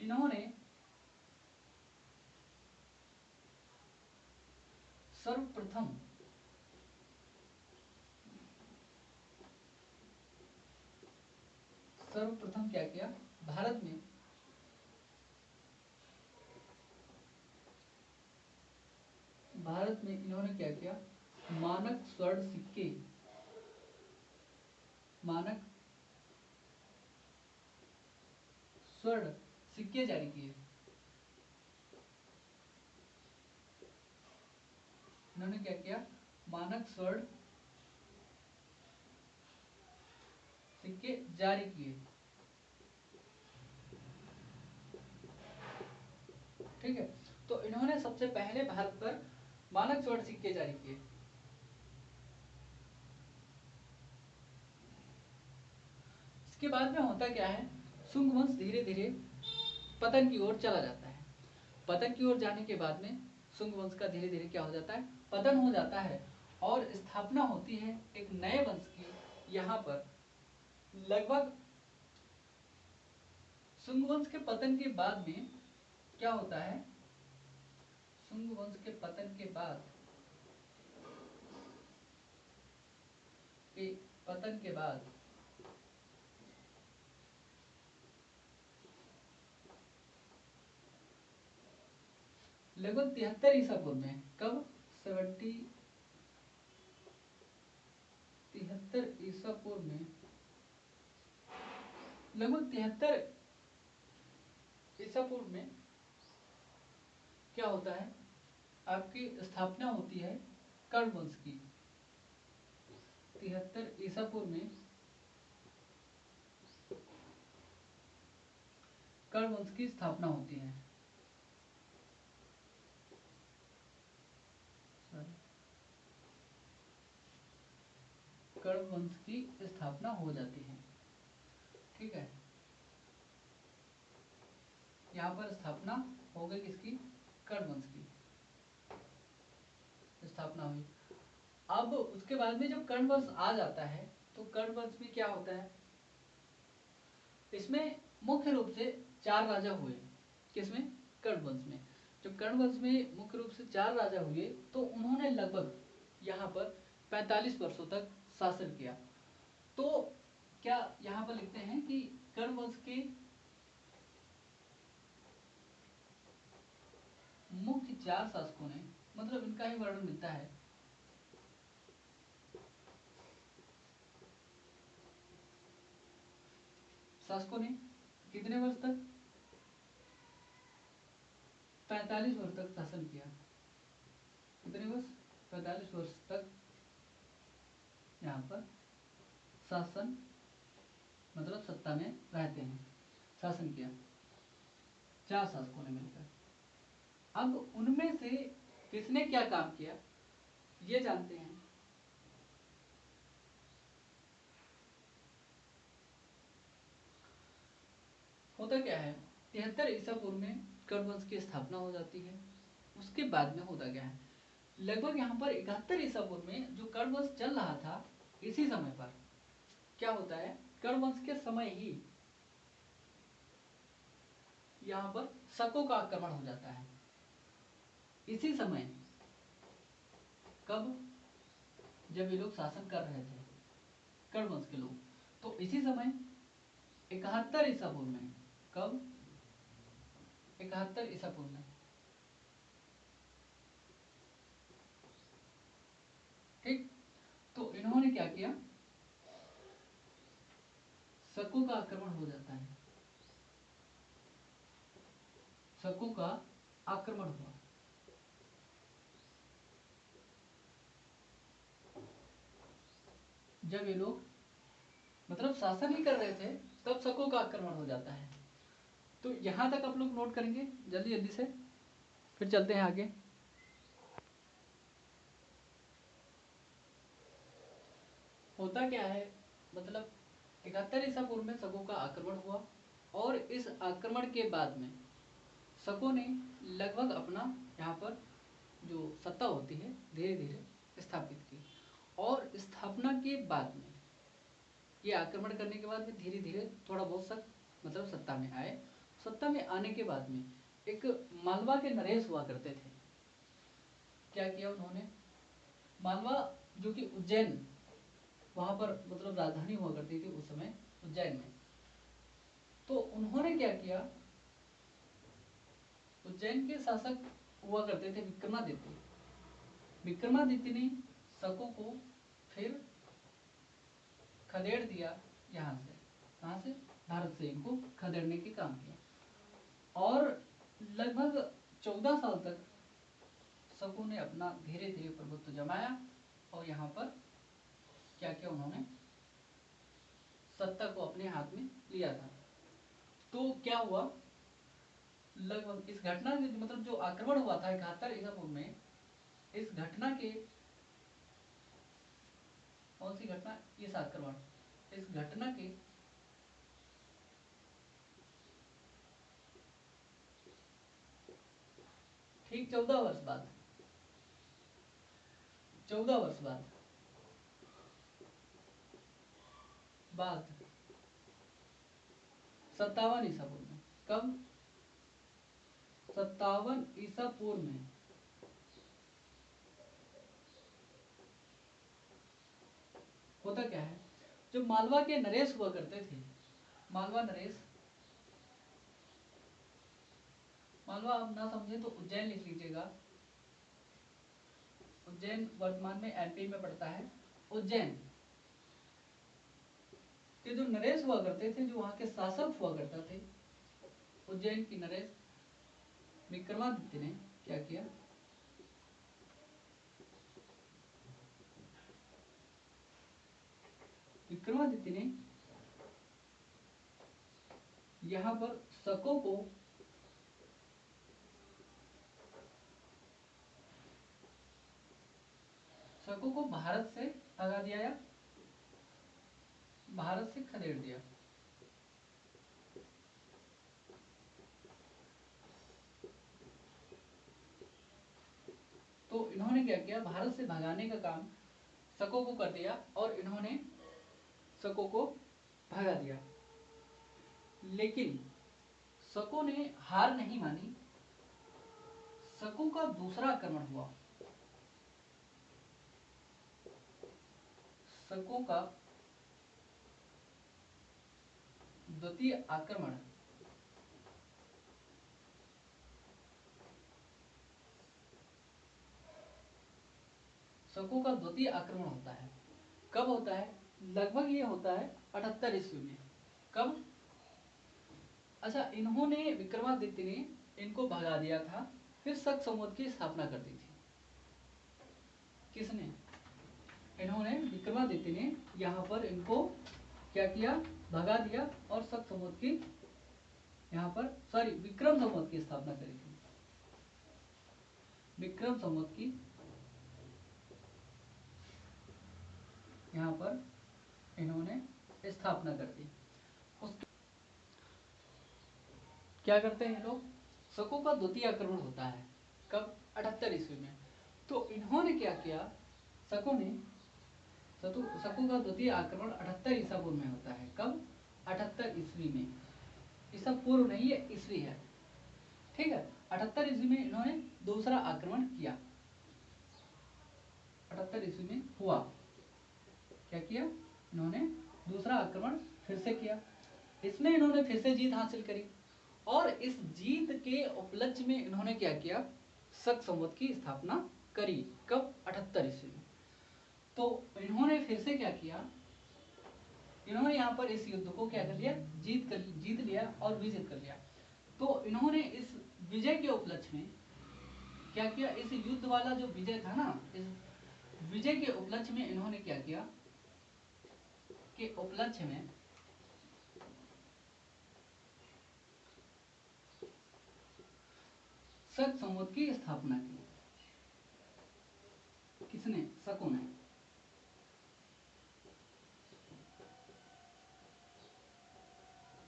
S1: इन्होंने सर्वप्रथम क्या किया, भारत में इन्होंने क्या किया, मानक स्वर्ण सिक्के, मानक स्वर्ण सिक्के जारी किए। इन्होंने क्या किया, मानक स्वर्ण सिक्के जारी किए। ठीक है, तो इन्होंने सबसे पहले भारत पर मानक स्वर्ण सिक्के जारी किए। इसके बाद में होता क्या है, शुंग वंश धीरे धीरे पतन की ओर चला जाता है। पतन की ओर जाने के बाद में शुंग वंश का धीरे धीरे क्या हो जाता है, पतन हो जाता है और स्थापना होती है एक नए वंश की। यहाँ पर लगभग शुंग वंश के पतन के बाद में क्या होता है, शुंग वंश के पतन के बाद लगभग 73 ईसा पूर्व में, कब, 73 ईसा पूर्व में, लगभग 73 ईसा पूर्व में क्या होता है, आपकी स्थापना होती है कर्ण वंश की। 73 ईसा पूर्व में कर्ण वंश की स्थापना होती है। कर्ण वंश की स्थापना हो जाती है। ठीक है, यहाँ पर स्थापना हो गई किसकी, कर्ण वंश की स्थापना हुई। अब उसके बाद में जब कर्ण वंश आ जाता है तो कर्ण वंश में क्या होता है, इसमें मुख्य रूप से 4 राजा हुए। किसमें, कर्ण वंश में। जब कर्ण वंश में मुख्य रूप से 4 राजा हुए तो उन्होंने लगभग यहाँ पर 45 वर्षों तक शासन किया। तो क्या यहाँ पर लिखते हैं कि कर्ण वंश के मुख्य 4 शासकों ने, मतलब इनका ही वर्णन मिलता है, शासकों ने कितने वर्ष तक? 45 वर्ष तक शासन किया। कितने वर्ष? 45 वर्ष तक यहाँ पर शासन मतलब सत्ता में रहते हैं, शासन किया 4 शासकों ने मिलकर। अब उनमें से किसने क्या काम किया ये जानते हैं। होता क्या है, 73 ईसा पूर्व में कर्ण वंश की स्थापना हो जाती है। उसके बाद में होता क्या है, लगभग यहाँ पर 71 ईसा पूर्व में जो कर्ण वंश चल रहा था, इसी समय पर क्या होता है, कर्ण वंश के समय ही यहाँ पर शकों का आक्रमण हो जाता है। इसी समय, कब? जब ये लोग शासन कर रहे थे, कर्ण वंश के लोग, तो इसी समय 71 ईसा पूर्व में, कब? 71 ईसा पूर्व में, ठीक। तो इन्होंने क्या किया, शकों का आक्रमण हो जाता है, शकों का आक्रमण हुआ। जब ये लोग मतलब शासन ही कर रहे थे, तब शकों का आक्रमण हो जाता है। तो यहां तक आप लोग नोट करेंगे जल्दी जल्दी से, फिर चलते हैं आगे। होता क्या है, मतलब 71 ईसा पूर्व में शकों का आक्रमण हुआ, और इस आक्रमण के बाद में शकों ने लगभग अपना यहाँ पर जो सत्ता होती है धीरे धीरे स्थापित की। और स्थापना के बाद में, ये आक्रमण करने के बाद में धीरे धीरे थोड़ा बहुत शक मतलब सत्ता में आए। सत्ता में आने के बाद में एक मालवा के नरेश हुआ करते थे। क्या किया उन्होंने, मालवा जो कि उज्जैन, वहां पर मतलब राजधानी हुआ करती थी उस समय उज्जैन में। तो उन्होंने क्या किया, उज्जैन के शासक हुआ करते थे विक्रमादित्य। विक्रमादित्य ने शकों को फिर खदेड़ दिया यहाँ से, कहाँ से? भारत से इनको खदेड़ने के काम किया। और लगभग 14 साल तक शकों ने अपना धीरे धीरे प्रभुत्व जमाया, और यहाँ पर क्या किया उन्होंने, सत्ता को अपने हाथ में लिया था। तो क्या हुआ, लगभग इस घटना मतलब जो आक्रमण हुआ था 71 ईसा पूर्व में, इस घटना के, कौन सी घटना, इस आक्रमण, इस घटना के ठीक 14 वर्ष बाद, 14 वर्ष बाद 57 ईसा पूर्व में, कब? 57 ईसा पूर्व में होता क्या है, जो मालवा के नरेश हुआ करते थे, मालवा नरेश, मालवा आप ना समझे तो उज्जैन लिख लीजिएगा। उज्जैन वर्तमान में एमपी में पड़ता है। उज्जैन के जो नरेश हुआ करते थे, जो वहां के शासक हुआ करते थे, उज्जैन की नरेश विक्रमादित्य ने क्या किया, विक्रमादित्य ने यहां पर शकों को भारत से भगा दिया, या भारत से खदेड़ दिया। तो इन्होंने क्या किया, भारत से भगाने का काम शकों को कर दिया, और इन्होंने शकों को भगा दिया। लेकिन शकों ने हार नहीं मानी, शकों का दूसरा आक्रमण हुआ। शकों का द्वितीय आक्रमण शकों का द्वितीय आक्रमण होता है। कब होता है, लगभग ये होता है 78 ईस्वी में। कब? अच्छा, इन्होंने विक्रमादित्य ने इनको भगा दिया था, फिर शक संवत की स्थापना कर दी थी। किसने? इन्होंने, विक्रमादित्य ने यहाँ पर इनको क्या किया, भगा दिया और शक संवत की यहाँ पर विक्रम संवत की स्थापना करी थी। विक्रम संवत की यहाँ पर इन्होंने स्थापना कर दी। उसके क्या करते हैं लोग, शकों का द्वितीय आक्रमण होता है कब, 78 ईस्वी में। तो इन्होंने क्या किया, शकों का द्वितीय आक्रमण 78 ईसा पूर्व में होता है। कब? 78 ईस्वी में। ईसा पूर्व नहीं है, ईस्वी है, ठीक है। 78 ईस्वी में इन्होंने दूसरा आक्रमण किया। 78 ईस्वी में हुआ, क्या किया इन्होंने, दूसरा आक्रमण फिर से किया। इसमें इन्होंने फिर से जीत हासिल करी और इस जीत के उपलक्ष्य में इन्होंने क्या किया, शक संवत की स्थापना करी। कब? 78 ईस्वी में। तो इन्होंने फिर से क्या किया, इन्होंने यहाँ पर इस युद्ध को क्या कर लिया, जीत लिया और विजित कर लिया। तो इन्होंने इस विजय के उपलक्ष्य में क्या किया, इस युद्ध वाला जो विजय था ना, इस विजय के उपलक्ष्य में इन्होंने क्या किया, के उपलक्ष्य में शक संवत की स्थापना की। किसने? शकों ने।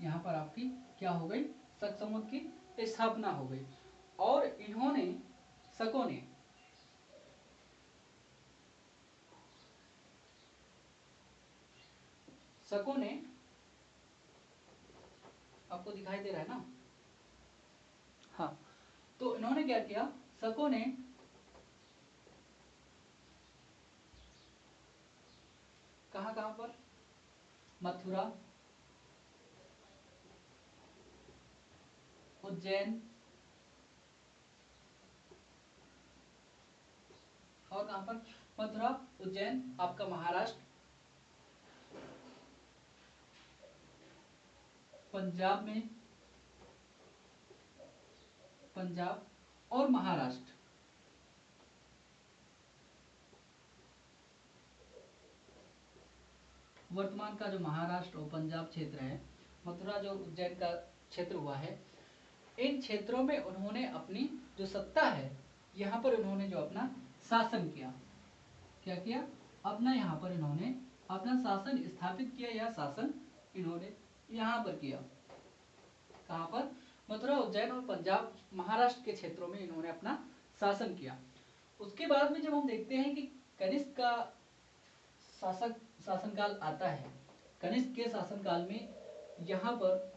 S1: यहाँ पर आपकी क्या हो गई, शक संवत की स्थापना हो गई। और इन्होंने, शकों ने आपको दिखाई दे रहा है ना, हाँ। तो इन्होंने क्या किया, शकों ने कहां पर, मथुरा, उज्जैन और कहां पर, मथुरा, उज्जैन आपका महाराष्ट्र, पंजाब में, पंजाब और महाराष्ट्र, वर्तमान का जो महाराष्ट्र और पंजाब क्षेत्र है, मथुरा जो उज्जैन का क्षेत्र हुआ है, इन क्षेत्रों में उन्होंने अपनी जो सत्ता है, यहाँ पर उन्होंने जो अपना शासन किया, क्या किया, अपना यहाँ पर इन्होंने अपना शासन स्थापित किया, या शासन इन्होंने यहाँ पर किया। कहाँ पर? मथुरा, उज्जैन और पंजाब, महाराष्ट्र के क्षेत्रों में इन्होंने अपना शासन किया। उसके बाद में जब हम देखते हैं कि कनिष्क का शासनकाल आता है, कनिष्क के शासनकाल में यहाँ पर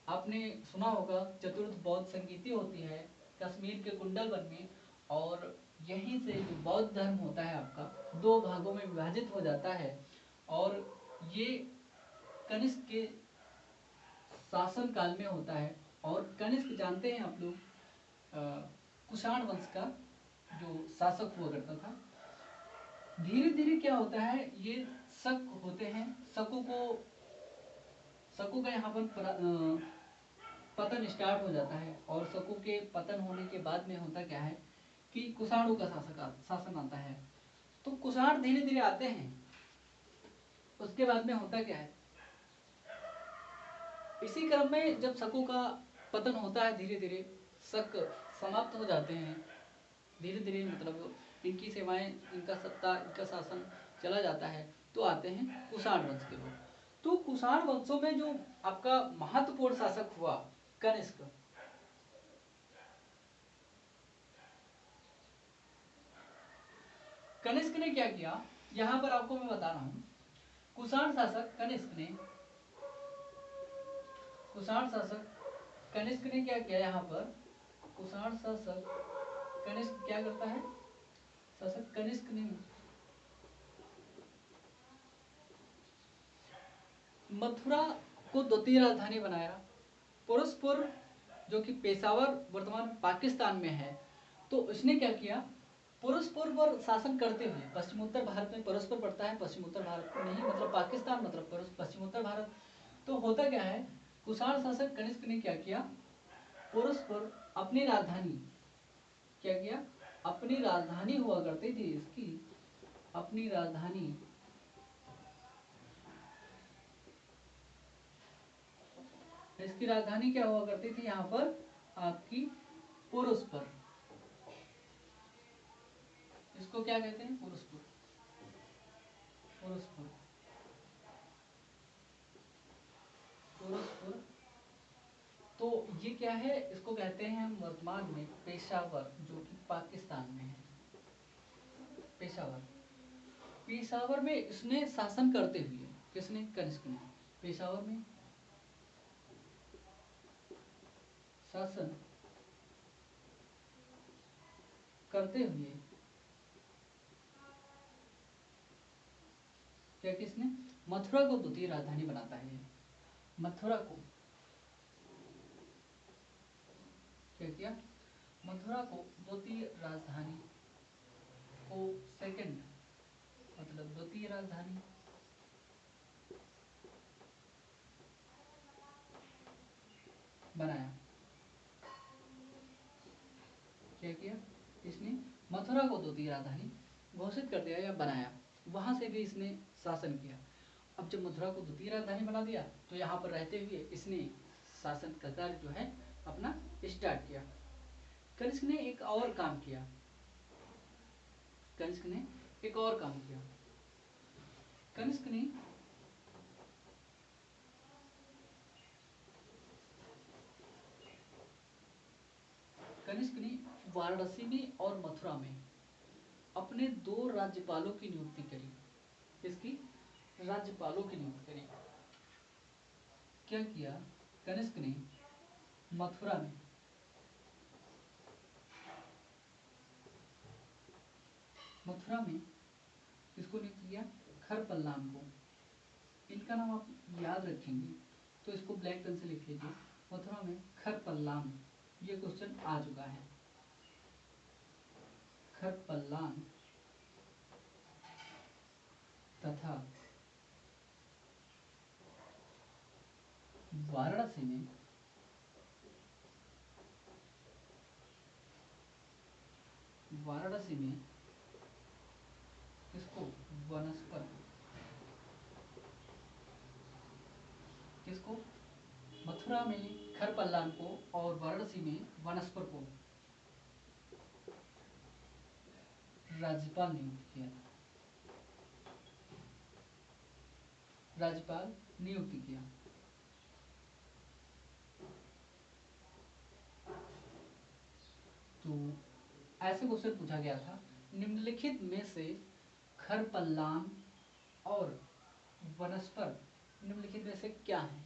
S1: आपने सुना होगा चतुर्थ बौद्ध संगीति होती है कश्मीर के कुंडलवन में, और यहीं से जो बौद्ध धर्म होता है आपका दो भागों में विभाजित हो जाता है। और ये कनिष्क के शासन काल में होता है। और कनिष्क जानते हैं आप लोग, कुषाण वंश का जो शासक हुआ करता था। धीरे धीरे क्या होता है, ये शक होते हैं, शकों का यहाँ पर पतन स्टार्ट हो जाता है। और शकों के पतन होने के बाद में होता क्या है कि कुषाणों का शासन आता है। तो कुषाण धीरे धीरे आते हैं, उसके बाद में होता क्या है, इसी क्रम में जब शकों का पतन होता है, धीरे धीरे शक समाप्त हो जाते हैं, धीरे धीरे मतलब इनकी सेवाएं, इनका सत्ता, इनका शासन चला जाता है, तो आते हैं कुषाण वंश के लोग। तो कुषाण वंशों में जो आपका महत्वपूर्ण शासक हुआ कनिष्क, कनिष्क ने क्या किया, यहां पर आपको मैं बता रहा हूं, कुषाण शासक कनिष्क ने क्या किया, यहाँ पर कुषाण शासक कनिष्क क्या करता है, शासक कनिष्क ने मथुरा को द्वितीय राजधानी बनाया। परस्पर जो कि पेशावर वर्तमान पाकिस्तान में है, तो उसने क्या किया, परस्पर पर शासन करते हुए, पश्चिमोत्तर भारत में परस्पर पड़ता है, पश्चिमोत्तर भारत नहीं मतलब पाकिस्तान मतलब पश्चिमोत्तर भारत। तो होता क्या है, कुषाण शासक कनिष्क ने क्या किया, पुरुष पर अपनी राजधानी, क्या किया, अपनी राजधानी हुआ करती थी इसकी, अपनी राजधानी इसकी राजधानी क्या हुआ करती थी यहाँ पर आपकी पुरुषपुर। इसको क्या कहते हैं, पुरुषपुर, पुरुषपुर, पुरुषपुर। तो ये क्या है, इसको कहते हैं वर्तमान में पेशावर, जो कि पाकिस्तान में है। पेशावर, पेशावर में इसने शासन करते हुए, किसने, कनिष्क ने, पेशावर में शासन करते हुए क्या, किसने, मथुरा को द्वितीय राजधानी बनाता है। मथुरा को क्या किया, मथुरा को द्वितीय राजधानी को, सेकंड मतलब द्वितीय राजधानी बनाया। क्या किया इसने, मथुरा को द्वितीय राजधानी घोषित कर दिया या बनाया, वहां से भी इसने शासन किया। अब जब मथुरा को द्वितीय राजधानी बना दिया तो यहाँ पर रहते हुए इसने शासन का कार्य जो है अपना स्टार्ट किया। कनिष्क ने एक और काम किया, कनिष्क ने एक और काम किया, कनिष्क ने वाराणसी में और मथुरा में अपने 2 राज्यपालों की नियुक्ति करी। किसकी, राज्यपालों की नियुक्ति करी। क्या किया कनिष्क ने मथुरा में, मथुरा में किसको नियुक्त किया, खरपल्लान को। इनका नाम आप याद रखेंगे तो इसको ब्लैक पेन से लिख लीजिए, मथुरा में खरपल्लान। ये क्वेश्चन आ चुका है, खरपल्लान तथा वाराणसी में किसको, वनस्पत, किसको, मथुरा में खरपल्लान को और वाराणसी में वनस्पर को राज्यपाल नियुक्त किया था, राज्यपाल नियुक्त किया। तो ऐसे क्वेश्चन पूछा गया था, निम्नलिखित में से खरपल्लान और वनस्पर निम्नलिखित में से क्या है,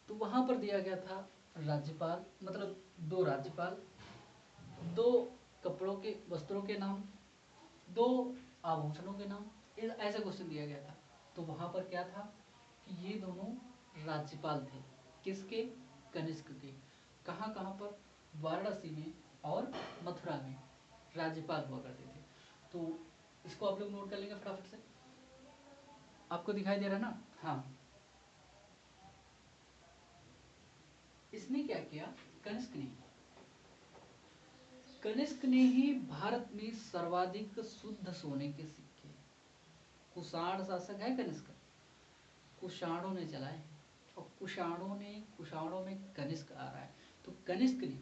S1: तो वहां पर दिया गया था राज्यपाल, मतलब 2 राज्यपाल, 2 कपड़ों के वस्त्रों के नाम, 2 आभूषणों के नाम, ऐसा क्वेश्चन दिया गया था। तो वहां पर क्या था कि ये दोनों राज्यपाल थे, किसके, कनिष्क के। कहाँ कहाँ पर, वाराणसी में और मथुरा में राज्यपाल हुआ करते थे। तो इसको आप लोग नोट कर लेंगे फटाफट से, आपको दिखाई दे रहा है ना, हाँ। इसने क्या किया, कनिष्क ने ही भारत में सर्वाधिक शुद्ध सोने के सिक्के, कुषाण शासक है कनिष्क, कुषाणों ने चलाए, और कुषाणों में कनिष्क आ रहा है। तो कनिष्क ने,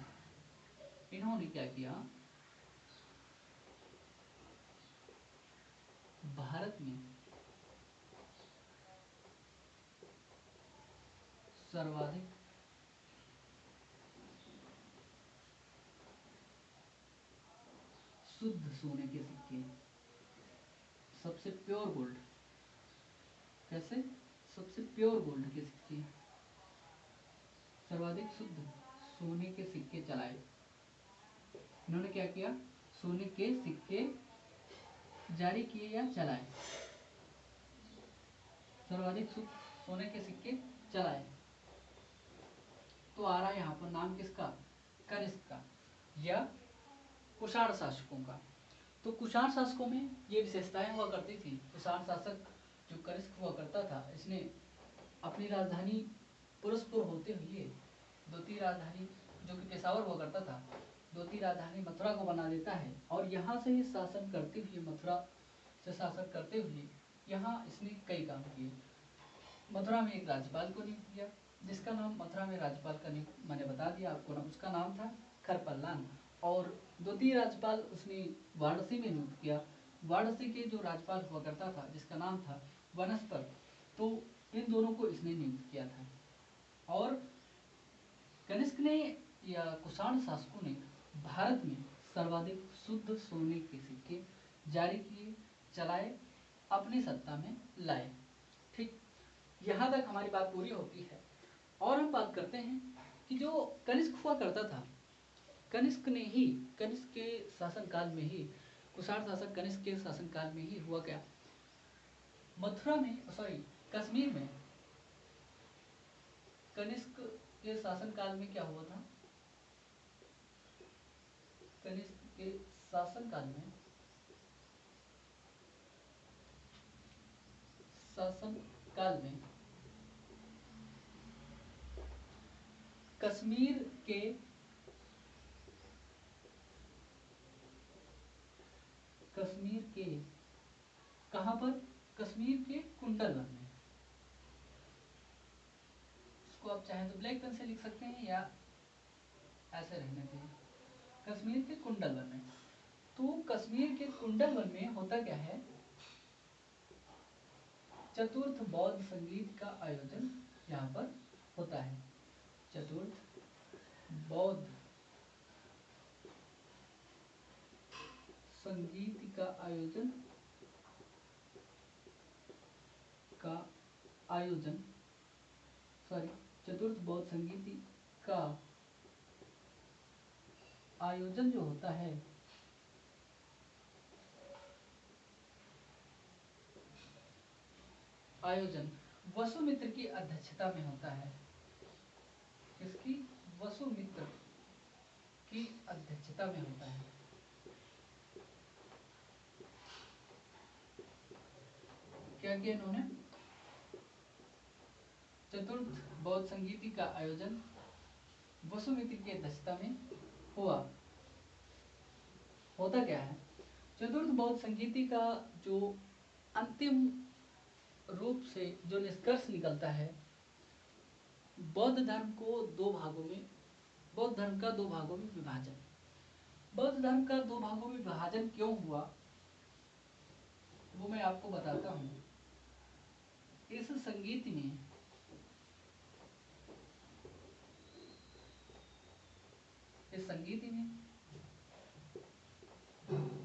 S1: इन्होंने क्या किया, भारत में सर्वाधिक शुद्ध सोने के सिक्के, सबसे प्योर गोल्ड, कैसे, सबसे प्योर गोल्ड के सिक्के, सर्वाधिक शुद्ध सोने के सिक्के चलाए। इन्होंने क्या किया, सोने के सिक्के जारी किए या चलाए, सर्वाधिक शुद्ध सोने के सिक्के चलाए। तो आ रहा है यहाँ पर नाम किसका, कनिष्क का या कुषाण शासकों का। तो कुषाण शासकों में ये विशेषताएं हुआ करती थी। कुषाण शासक जो कनिष्क हुआ करता था, इसने अपनी राजधानी पुरस्पुर होते हुए द्वितीय राजधानी जो कि पेशावर हुआ करता था, द्वितीय राजधानी मथुरा को बना देता है और यहाँ से ही शासन करते हुए, मथुरा से शासन करते हुए यहाँ इसने कई काम किए। मथुरा में एक राज्यपाल को नियुक्त किया, जिसका नाम मथुरा में राज्यपाल का मैंने बता दिया आपको ना, उसका नाम था खरपल्लान। और द्वितीय राज्यपाल उसने वाराणसी में नियुक्त किया। वाराणसी के जो राज्यपाल हुआ करता था जिसका नाम था वनस्पत, तो इन दोनों को इसने नियुक्त किया था। और कनिष्क ने या कुषाण शासकों ने भारत में सर्वाधिक शुद्ध सोने के सिक्के जारी किए, चलाए, अपनी सत्ता में लाए। ठीक, यहाँ तक हमारी बात पूरी होती है। और हम बात करते हैं कि जो कनिष्क हुआ करता था, कनिष्क के शासनकाल में ही, कुषाण शासक कनिष्क के शासनकाल में ही हुआ क्या, मथुरा में, कश्मीर में कनिष्क के शासनकाल में क्या हुआ था, कनिष्क के शासनकाल में कश्मीर के कहां पर, कश्मीर के कुंडलवन में, इसको आप चाहें तो ब्लैक पेन से लिख सकते हैं या ऐसे रहने दें, कश्मीर के कुंडलवन में। तो कश्मीर के कुंडलवन में होता क्या है, चतुर्थ बौद्ध संगीत का आयोजन यहाँ पर होता है। चतुर्थ बौद्ध संगीत का आयोजन चतुर्थ बौद्ध संगीत का आयोजन जो होता है, आयोजन वसुमित्र की अध्यक्षता में होता है। किसकी, वसुमित्र की अध्यक्षता में होता है। क्या किया इन्होंने, चतुर्थ बौद्ध संगीति का आयोजन वसुमित्र की अध्यक्षता में हुआ। होता क्या है, चतुर्थ बौद्ध संगीति का जो अंतिम रूप से जो निष्कर्ष निकलता है, बौद्ध धर्म को दो भागों में, बौद्ध धर्म का दो भागों में विभाजन। बौद्ध धर्म का दो भागों में विभाजन क्यों हुआ वो मैं आपको बताता हूँ। इस संगीत में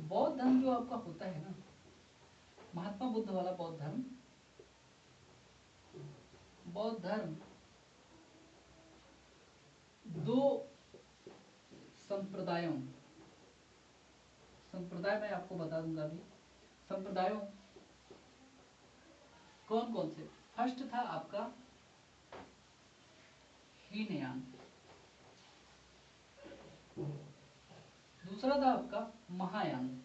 S1: बौद्ध धर्म जो आपका होता है ना, महात्मा बुद्ध वाला बौद्ध धर्म, दो संप्रदाय मैं आपको बता दूंगा अभी। संप्रदायों कौन कौन से, फर्स्ट था आपका हीनयान, दूसरा था आपका महायान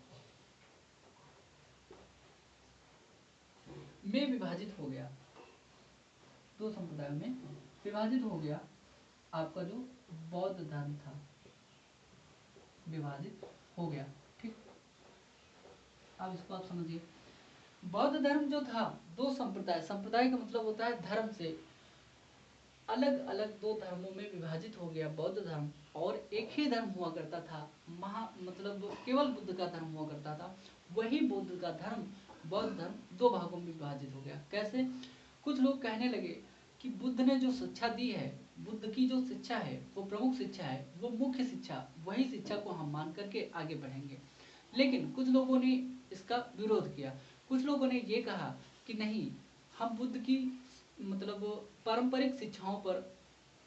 S1: में विभाजित हो गया। दो संप्रदायों में विभाजित हो गया आपका जो बौद्ध धर्म था, विभाजित हो गया। ठीक, अब इसको आप समझिए। बौद्ध धर्म जो था, दो संप्रदाय, संप्रदाय का मतलब होता है धर्म से अलग अलग दो धर्मों में विभाजित हो गया बौद्ध धर्म, और एक ही धर्म हुआ करता था, मतलब केवल बुद्ध का धर्म हुआ करता था। वही बुद्ध का धर्म, बौद्ध धर्म दो भागों में विभाजित हो गया। कैसे, कुछ लोग कहने लगे कि बुद्ध ने जो शिक्षा दी है, बुद्ध की जो शिक्षा है वो प्रमुख शिक्षा है, वो मुख्य शिक्षा, वही शिक्षा को हम मान करके आगे बढ़ेंगे। लेकिन कुछ लोगों ने इसका विरोध किया। कुछ लोगों ने ये कहा कि नहीं, हम बुद्ध की मतलब पारंपरिक शिक्षाओं पर,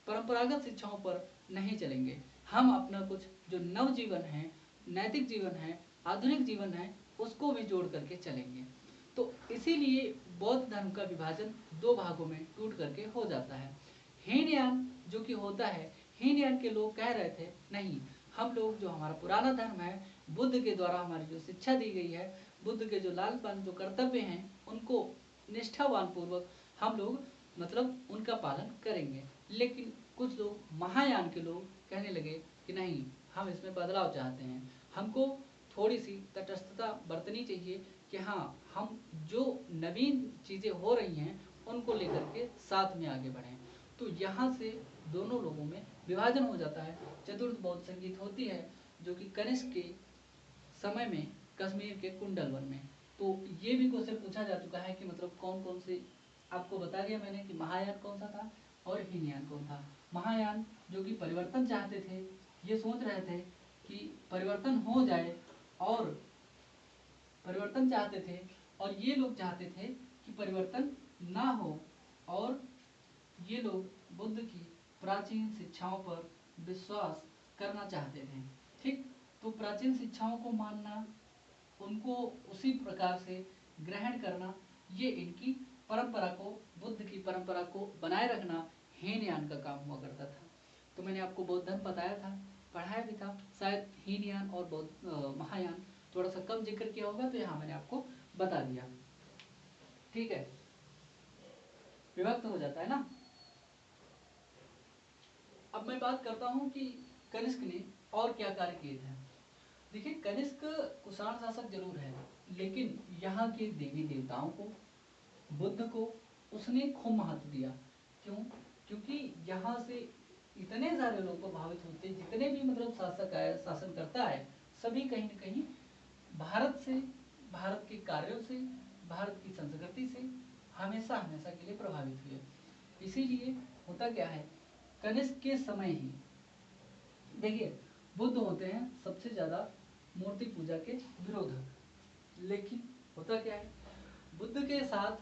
S1: परंपरागत शिक्षाओं पर नहीं चलेंगे, हम अपना कुछ जो नव जीवन है, नैतिक जीवन है, आधुनिक जीवन है, उसको भी जोड़ करके चलेंगे। तो इसीलिए बौद्ध धर्म का विभाजन दो भागों में टूट करके हो जाता है। हीनयान जो कि होता है, हीनयान के लोग कह रहे थे नहीं, हम लोग जो हमारा पुराना धर्म है, बुद्ध के द्वारा हमारी जो शिक्षा दी गई है, बुद्ध के जो लाल पान जो कर्तव्य हैं, उनको निष्ठावान पूर्वक हम लोग मतलब उनका पालन करेंगे। लेकिन कुछ लोग, महायान के लोग कहने लगे कि नहीं, हम इसमें बदलाव चाहते हैं, हमको थोड़ी सी तटस्थता बरतनी चाहिए कि हाँ, हम जो नवीन चीज़ें हो रही हैं उनको लेकर के साथ में आगे बढ़ें। तो यहाँ से दोनों लोगों में विभाजन हो जाता है। चतुर्थ बौद्ध संगीत होती है जो कि कनिष्क के समय में कश्मीर के कुंडल वन में। तो ये भी क्वेश्चन पूछा जा चुका है कि मतलब कौन कौन से, आपको बता दिया मैंने कि महायान कौन सा था और हीनयान कौन था। महायान जो कि परिवर्तन चाहते थे, ये सोच रहे थे कि परिवर्तन हो जाए, और परिवर्तन चाहते थे, और ये लोग चाहते थे कि परिवर्तन ना हो, और ये लोग बुद्ध की प्राचीन शिक्षाओं पर विश्वास करना चाहते थे। ठीक, तो प्राचीन शिक्षाओं को मानना, उनको उसी प्रकार से ग्रहण करना, ये इनकी परंपरा को, बुद्ध की परंपरा को बनाए रखना हीनयान का काम हुआ करता था। तो मैंने आपको बौद्ध धर्म बताया था, पढ़ाया भी था। शायद हीनयान और बौद्ध महायान थोड़ा सा कम जिक्र किया होगा, तो यहाँ मैंने आपको बता दिया। ठीक है, विभक्त हो जाता है ना। अब मैं बात करता हूँ कि कनिष्क ने और क्या कार्य किए थे। देखिए, कनिष्क कुषाण शासक जरूर है, लेकिन यहाँ के देवी देवताओं को, बुद्ध को उसने खूब महत्व दिया। क्यों? क्योंकि यहाँ से इतने सारे लोग प्रभावित होते, जितने भी मतलब शासक आए, शासन करता है, सभी कहीं न कहीं भारत से, भारत के कार्यों से, भारत की संस्कृति से हमेशा हमेशा के लिए प्रभावित हुए। इसीलिए होता क्या है, कनिष्क के समय ही देखिए, बुद्ध होते हैं सबसे ज्यादा मूर्ति पूजा के विरोधक। लेकिन होता क्या है, बुद्ध के साथ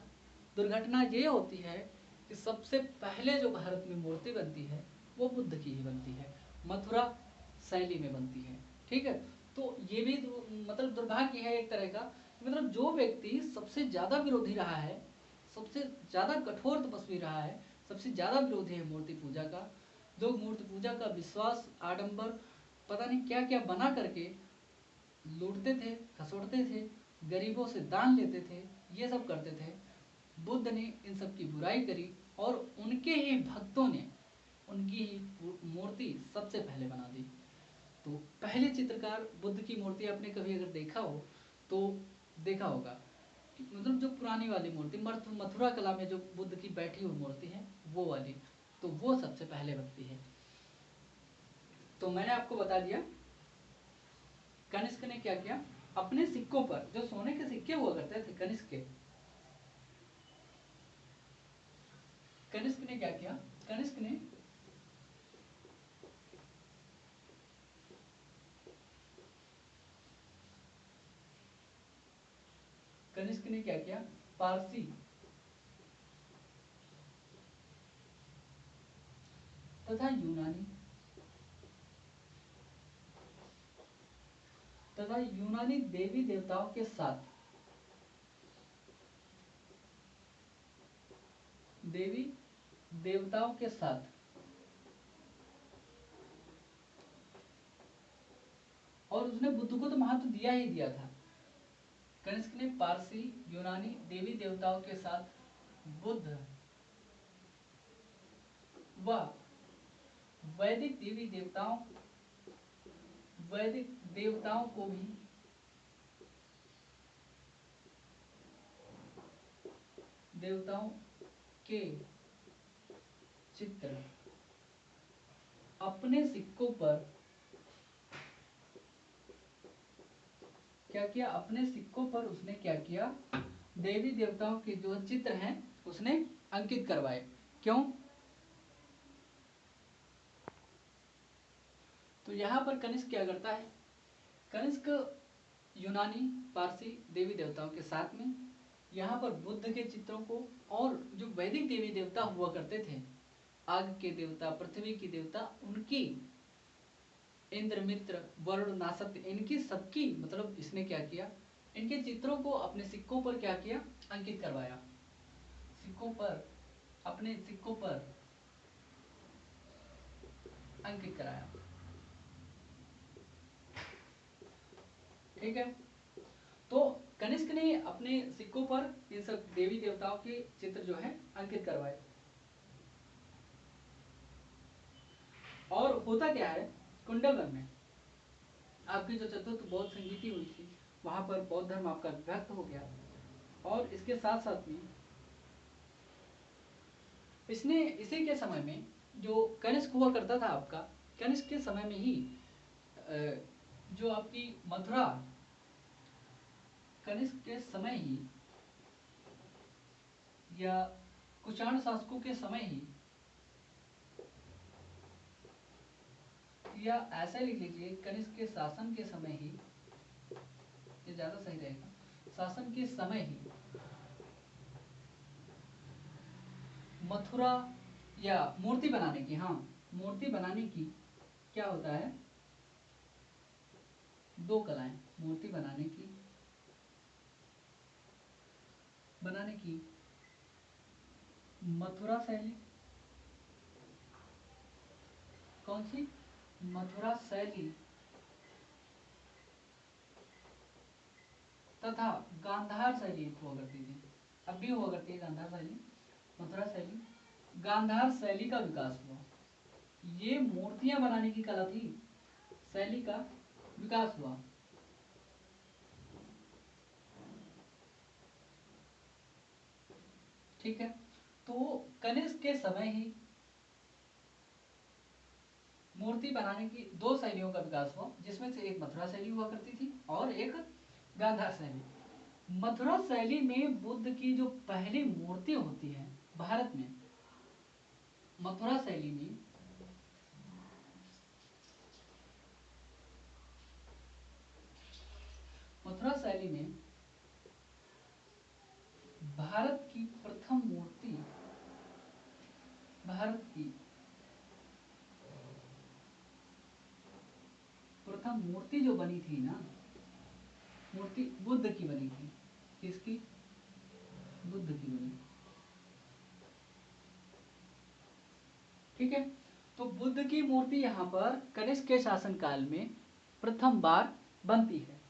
S1: दुर्घटना ये होती है कि सबसे पहले जो भारत में मूर्ति बनती है वो बुद्ध की ही बनती है, मथुरा शैली में बनती है। ठीक है, तो ये भी मतलब दुर्भाग्य है एक तरह का, मतलब जो व्यक्ति सबसे ज्यादा विरोधी रहा है, सबसे ज्यादा कठोर तपस्वी रहा है, सबसे ज्यादा विरोधी है मूर्ति पूजा का, जो मूर्ति पूजा का विश्वास, आडंबर, पता नहीं क्या क्या बना करके लूटते थे, खसोड़ते थे, गरीबों से दान लेते थे, ये सब करते थे। बुद्ध ने इन सब की बुराई करी, और उनके ही भक्तों ने उनकी ही मूर्ति सबसे पहले बना दी। तो पहले चित्रकार बुद्ध की मूर्ति आपने कभी अगर देखा हो तो देखा होगा कि मतलब जो पुरानी वाली मूर्ति, मथुरा कला में जो बुद्ध की बैठी हुई मूर्ति है वो वाली, तो वो सबसे पहले बनती है। तो मैंने आपको बता दिया कनिष्क ने क्या किया, अपने सिक्कों पर, जो सोने के सिक्के हुआ करते थे कनिष्क के, कनिष्क ने क्या किया, कनिष्क ने क्या किया, पारसी तथा यूनानी देवी देवताओं के साथ, देवी देवताओं के साथ और उसने बुद्ध को तो महत्व दिया ही दिया था। कनिष्क ने पारसी यूनानी देवी देवताओं के साथ बुद्ध व वैदिक देवताओं को भी देवताओं के चित्र अपने सिक्कों पर क्या किया, अपने सिक्कों पर उसने क्या किया, देवी देवताओं के जो चित्र हैं उसने अंकित करवाए। क्यों? तो यहाँ पर कनिष्क क्या करता है, कनिष्क यूनानी पारसी देवी देवताओं के साथ में यहाँ पर बुद्ध के चित्रों को, और जो वैदिक देवी देवता हुआ करते थे, आग के देवता, पृथ्वी की देवता, उनकी इंद्र, मित्र, वरुण, नासत्य, इनकी सबकी मतलब इसने क्या किया, इनके चित्रों को अपने सिक्कों पर क्या किया, अंकित करवाया। सिक्कों पर, अपने सिक्कों पर अंकित कराया। ठीक है, तो कनिष्क ने अपने सिक्कों पर इन सब देवी देवताओं के चित्र जो है अंकित करवाए। होता क्या है, कुंडलवन में आपकी जो चतुर्थ बौद्ध संगीति हुई थी वहां पर बौद्ध धर्म आपका विभक्त हो गया। और इसके साथ साथ में इसने इसी के समय में जो कनिष्क हुआ करता था आपका, कनिष्क के समय में ही जो आपकी मथुरा, कनिष्क के समय ही या कुषाण शासकों के समय ही, या ऐसा लिख लीजिए कनिष्क के शासन के समय ही, ये ज्यादा सही रहेगा, शासन के समय ही मथुरा या मूर्ति बनाने की, हाँ मूर्ति बनाने की क्या होता है, दो कलाएं, मूर्ति बनाने की मथुरा शैली, कौन सी, मथुरा शैली तथा गांधार शैली हुआ करती थी, अब भी हुआ करती है गांधार शैली, मथुरा शैली, गांधार शैली का विकास हुआ। ये मूर्तियां बनाने की कला थी, शैली का विकास हुआ। ठीक है, तो कनिष्क के समय ही मूर्ति बनाने की दो शैलियों का विकास हुआ, जिसमें से एक मथुरा शैली हुआ करती थी और एक गांधार शैली। मथुरा शैली में बुद्ध की जो पहली मूर्ति होती है भारत में, मथुरा शैली में भारत की प्रथम मूर्ति, भारत की प्रथम मूर्ति जो बनी थी ना, मूर्ति बुद्ध की बनी थी, किसकी, बुद्ध की बनी। ठीक है, तो बुद्ध की मूर्ति यहाँ पर कनिष्क के शासन काल में प्रथम बार बनती है।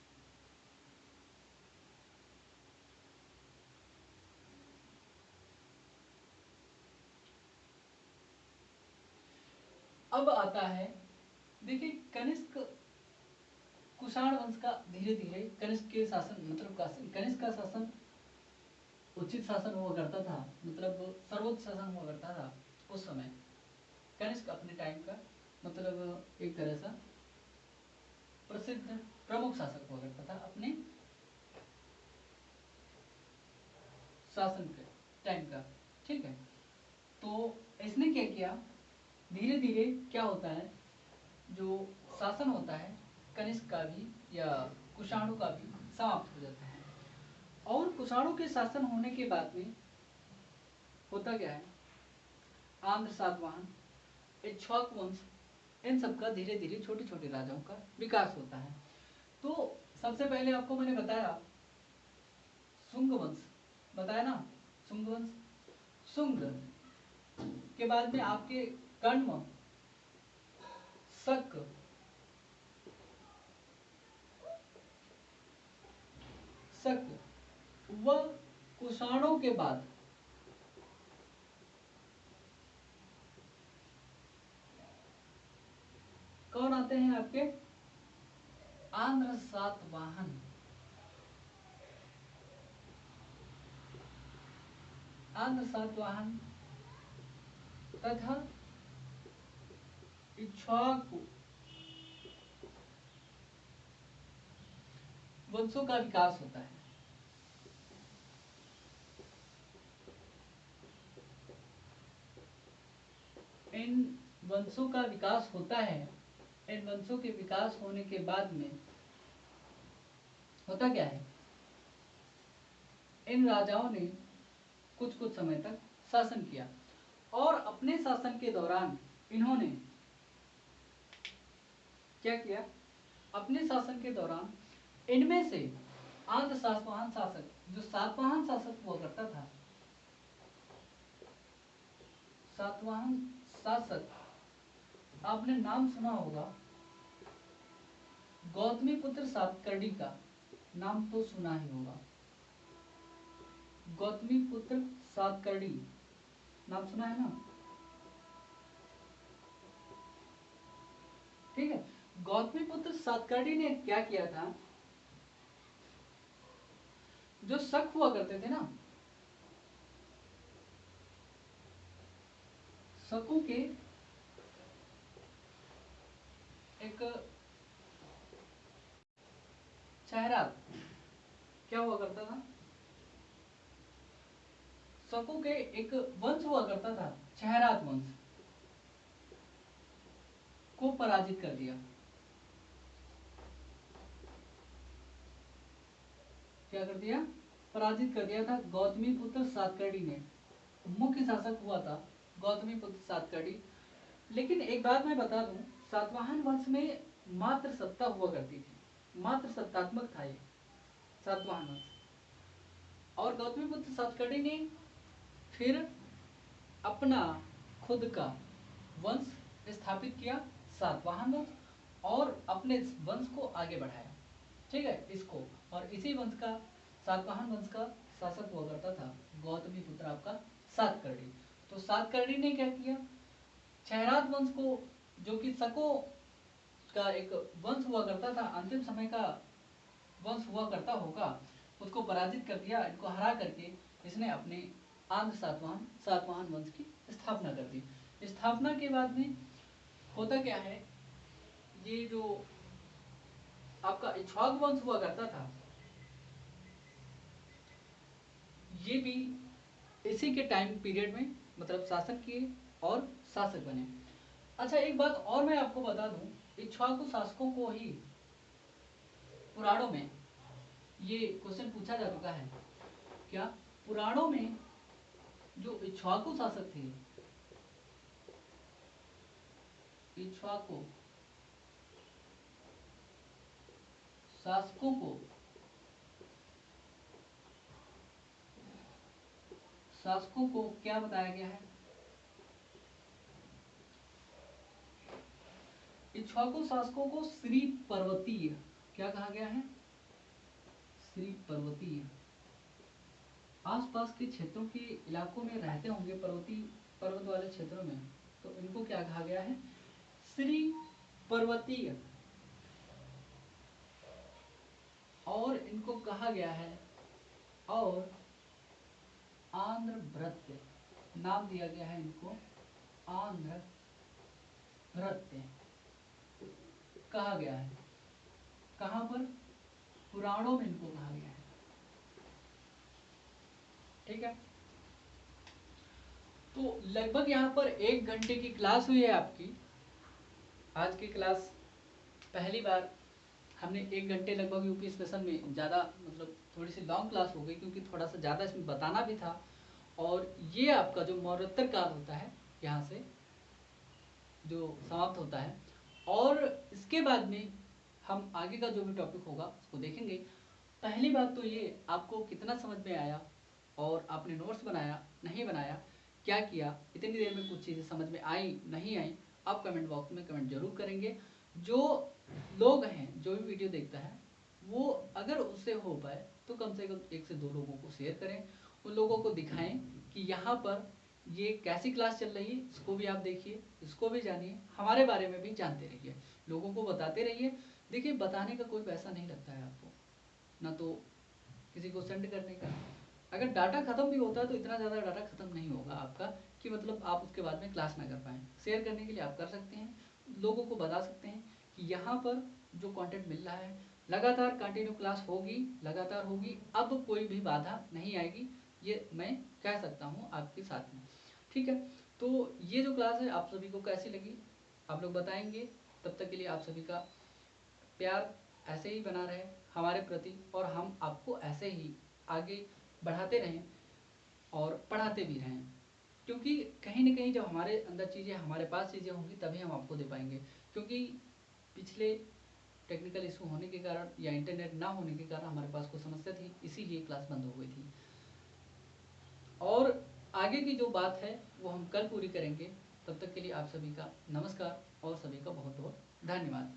S1: अब आता है, देखिए कनिष्क कुषाण वंश का धीरे धीरे कनिष्क के शासन, मतलब कनिष्क का शासन उचित शासन हुआ करता था, मतलब सर्वोच्च शासन हुआ करता था उस समय। कनिष्क अपने टाइम का मतलब एक तरह से प्रसिद्ध प्रमुख शासक हुआ करता था अपने शासन के टाइम का। ठीक है, तो इसने क्या किया, धीरे धीरे क्या होता है, जो शासन होता है कनिष्क का भी या कुषाणों का भी समाप्त हो जाता है। और कुषाणों के शासन होने के बाद में होता क्या है, आंध्र सातवाहन, इक्ष्वाकु वंश, इन सब का धीरे धीरे छोटे छोटे राजाओं का विकास होता है। तो सबसे पहले आपको मैंने बताया शुंग वंश, बताया ना, शुंग वंश, शुंग के बाद में आपके कण्व, शक, व कुषाणों के बाद कौन आते हैं आपके, आंध्र सातवाहन। आंध्र सातवाहन तथा इक्ष्वाकु वंशों का विकास होता है। इन वंशों का विकास होता है। इन वंशों के विकास होने के बाद में होता क्या है, इन राजाओं ने कुछ कुछ समय तक शासन किया और अपने शासन के दौरान इन्होंने क्या किया, अपने शासन के दौरान इनमें से आंध्र सातवाहन शासक, जो सातवाहन शासक हुआ करता था, सातवाहन शासक, आपने नाम सुना होगा गौतमी पुत्र सातकर्णी का, नाम तो सुना ही होगा, गौतमी पुत्र सातकर्णी, नाम सुना है ना। ठीक है। गौतमी पुत्र सातकर्णी ने क्या किया था, जो शक हुआ करते थे ना, शकों के एक चेहरा क्या हुआ करता था, शकों के एक वंश हुआ करता था, चेहरात वंश को पराजित कर दिया। क्या कर दिया, पराजित कर दिया था गौतमी पुत्र सातकर्णी ने। मुख्य शासक हुआ था गौतमी पुत्र सातकर्णी। लेकिन एक बात मैं बता दूं, सातवाहन वंश में मात्र सत्ता हुआ करती थी, मात्र सत्तात्मक था ये सातवाहन वंश। और गौतमी पुत्र सातकर्णी ने फिर अपना खुद का वंश स्थापित किया, सातवाहन वंश, और अपने वंश को आगे बढ़ाया। ठीक है, इसको, और इसी वंश का, सातवाहन वंश का शासक हुआ करता था गौतमी पुत्र आपका सातकर्णी। तो सातकर्णी ने क्या किया, चेहरात वंश को, जो कि शकों का एक वंश हुआ करता था, अंतिम समय का वंश हुआ करता होगा, उसको पराजित कर दिया। इनको हरा करके इसने अपने आंध्र सातवाहन वंश की स्थापना कर दी। स्थापना के बाद में होता क्या है, ये जो आपका इक्ष्वाकु वंश हुआ करता था, ये भी इसी के टाइम पीरियड में मतलब शासक किए और शासक बने। अच्छा, एक बात और मैं आपको बता दूं, इक्ष्वाकु शासकों को ही पुराणों में ये क्वेश्चन पूछा जा चुका है। क्या पुराणों में जो इक्ष्वाकु शासक थे, इक्ष्वाकु शासकों को क्या बताया गया है, इक्ष्वाकु शासकों को श्री पर्वतीय, क्या कहा गया है, श्री पर्वतीय। आसपास के क्षेत्रों के इलाकों में रहते होंगे, पर्वत वाले क्षेत्रों में, तो इनको क्या कहा गया है, श्री पर्वतीय। और इनको कहा गया है, और आंध्र भृत्य नाम दिया गया है इनको, आंध्र भृत्य कहा गया है। कहां पर, पुराणों में इनको कहा गया है। ठीक है, तो लगभग यहाँ पर 1 घंटे की क्लास हुई है आपकी। आज की क्लास पहली बार हमने 1 घंटे लगभग यूपी स्पेशल में, ज़्यादा मतलब थोड़ी सी लॉन्ग क्लास हो गई क्योंकि थोड़ा सा ज़्यादा इसमें बताना भी था। और ये आपका जो मौर्योत्तर काल होता है, यहाँ से जो समाप्त होता है, और इसके बाद में हम आगे का जो भी टॉपिक होगा उसको देखेंगे। पहली बात तो ये, आपको कितना समझ में आया, और आपने नोट्स बनाया नहीं बनाया, क्या किया, इतनी देर में कुछ चीज़ें समझ में आई नहीं आई, आप कमेंट बॉक्स में कमेंट जरूर करेंगे। जो लोग हैं, जो भी वीडियो देखता है, वो अगर उससे हो पाए तो कम से कम 1 से 2 लोगों को शेयर करें, उन लोगों को दिखाएं कि यहाँ पर ये कैसी क्लास चल रही है, इसको भी आप देखिए, इसको भी जानिए, हमारे बारे में भी जानते रहिए, लोगों को बताते रहिए। देखिए, बताने का कोई पैसा नहीं लगता है आपको, ना तो किसी को सेंड करने का। अगर डाटा खत्म भी होता है तो इतना ज़्यादा डाटा खत्म नहीं होगा आपका कि मतलब आप उसके बाद में क्लास ना कर पाएँ। शेयर करने के लिए आप कर सकते हैं, लोगों को बता सकते हैं कि यहाँ पर जो कंटेंट मिल रहा है, लगातार कंटिन्यू क्लास होगी, लगातार होगी, अब कोई भी बाधा नहीं आएगी, ये मैं कह सकता हूँ आपके साथ में। ठीक है, तो ये जो क्लास है आप सभी को कैसी लगी आप लोग बताएंगे। तब तक के लिए आप सभी का प्यार ऐसे ही बना रहे हमारे प्रति, और हम आपको ऐसे ही आगे बढ़ाते रहें और पढ़ाते भी रहें, क्योंकि कहीं ना कहीं जब हमारे अंदर चीज़ें, हमारे पास चीज़ें होंगी तभी हम आपको दे पाएंगे। क्योंकि पिछले टेक्निकल इशू होने के कारण या इंटरनेट ना होने के कारण हमारे पास कुछ समस्या थी, इसीलिए क्लास बंद हो गई थी। और आगे की जो बात है वो हम कल पूरी करेंगे। तब तक के लिए आप सभी का नमस्कार और सभी का बहुत बहुत धन्यवाद।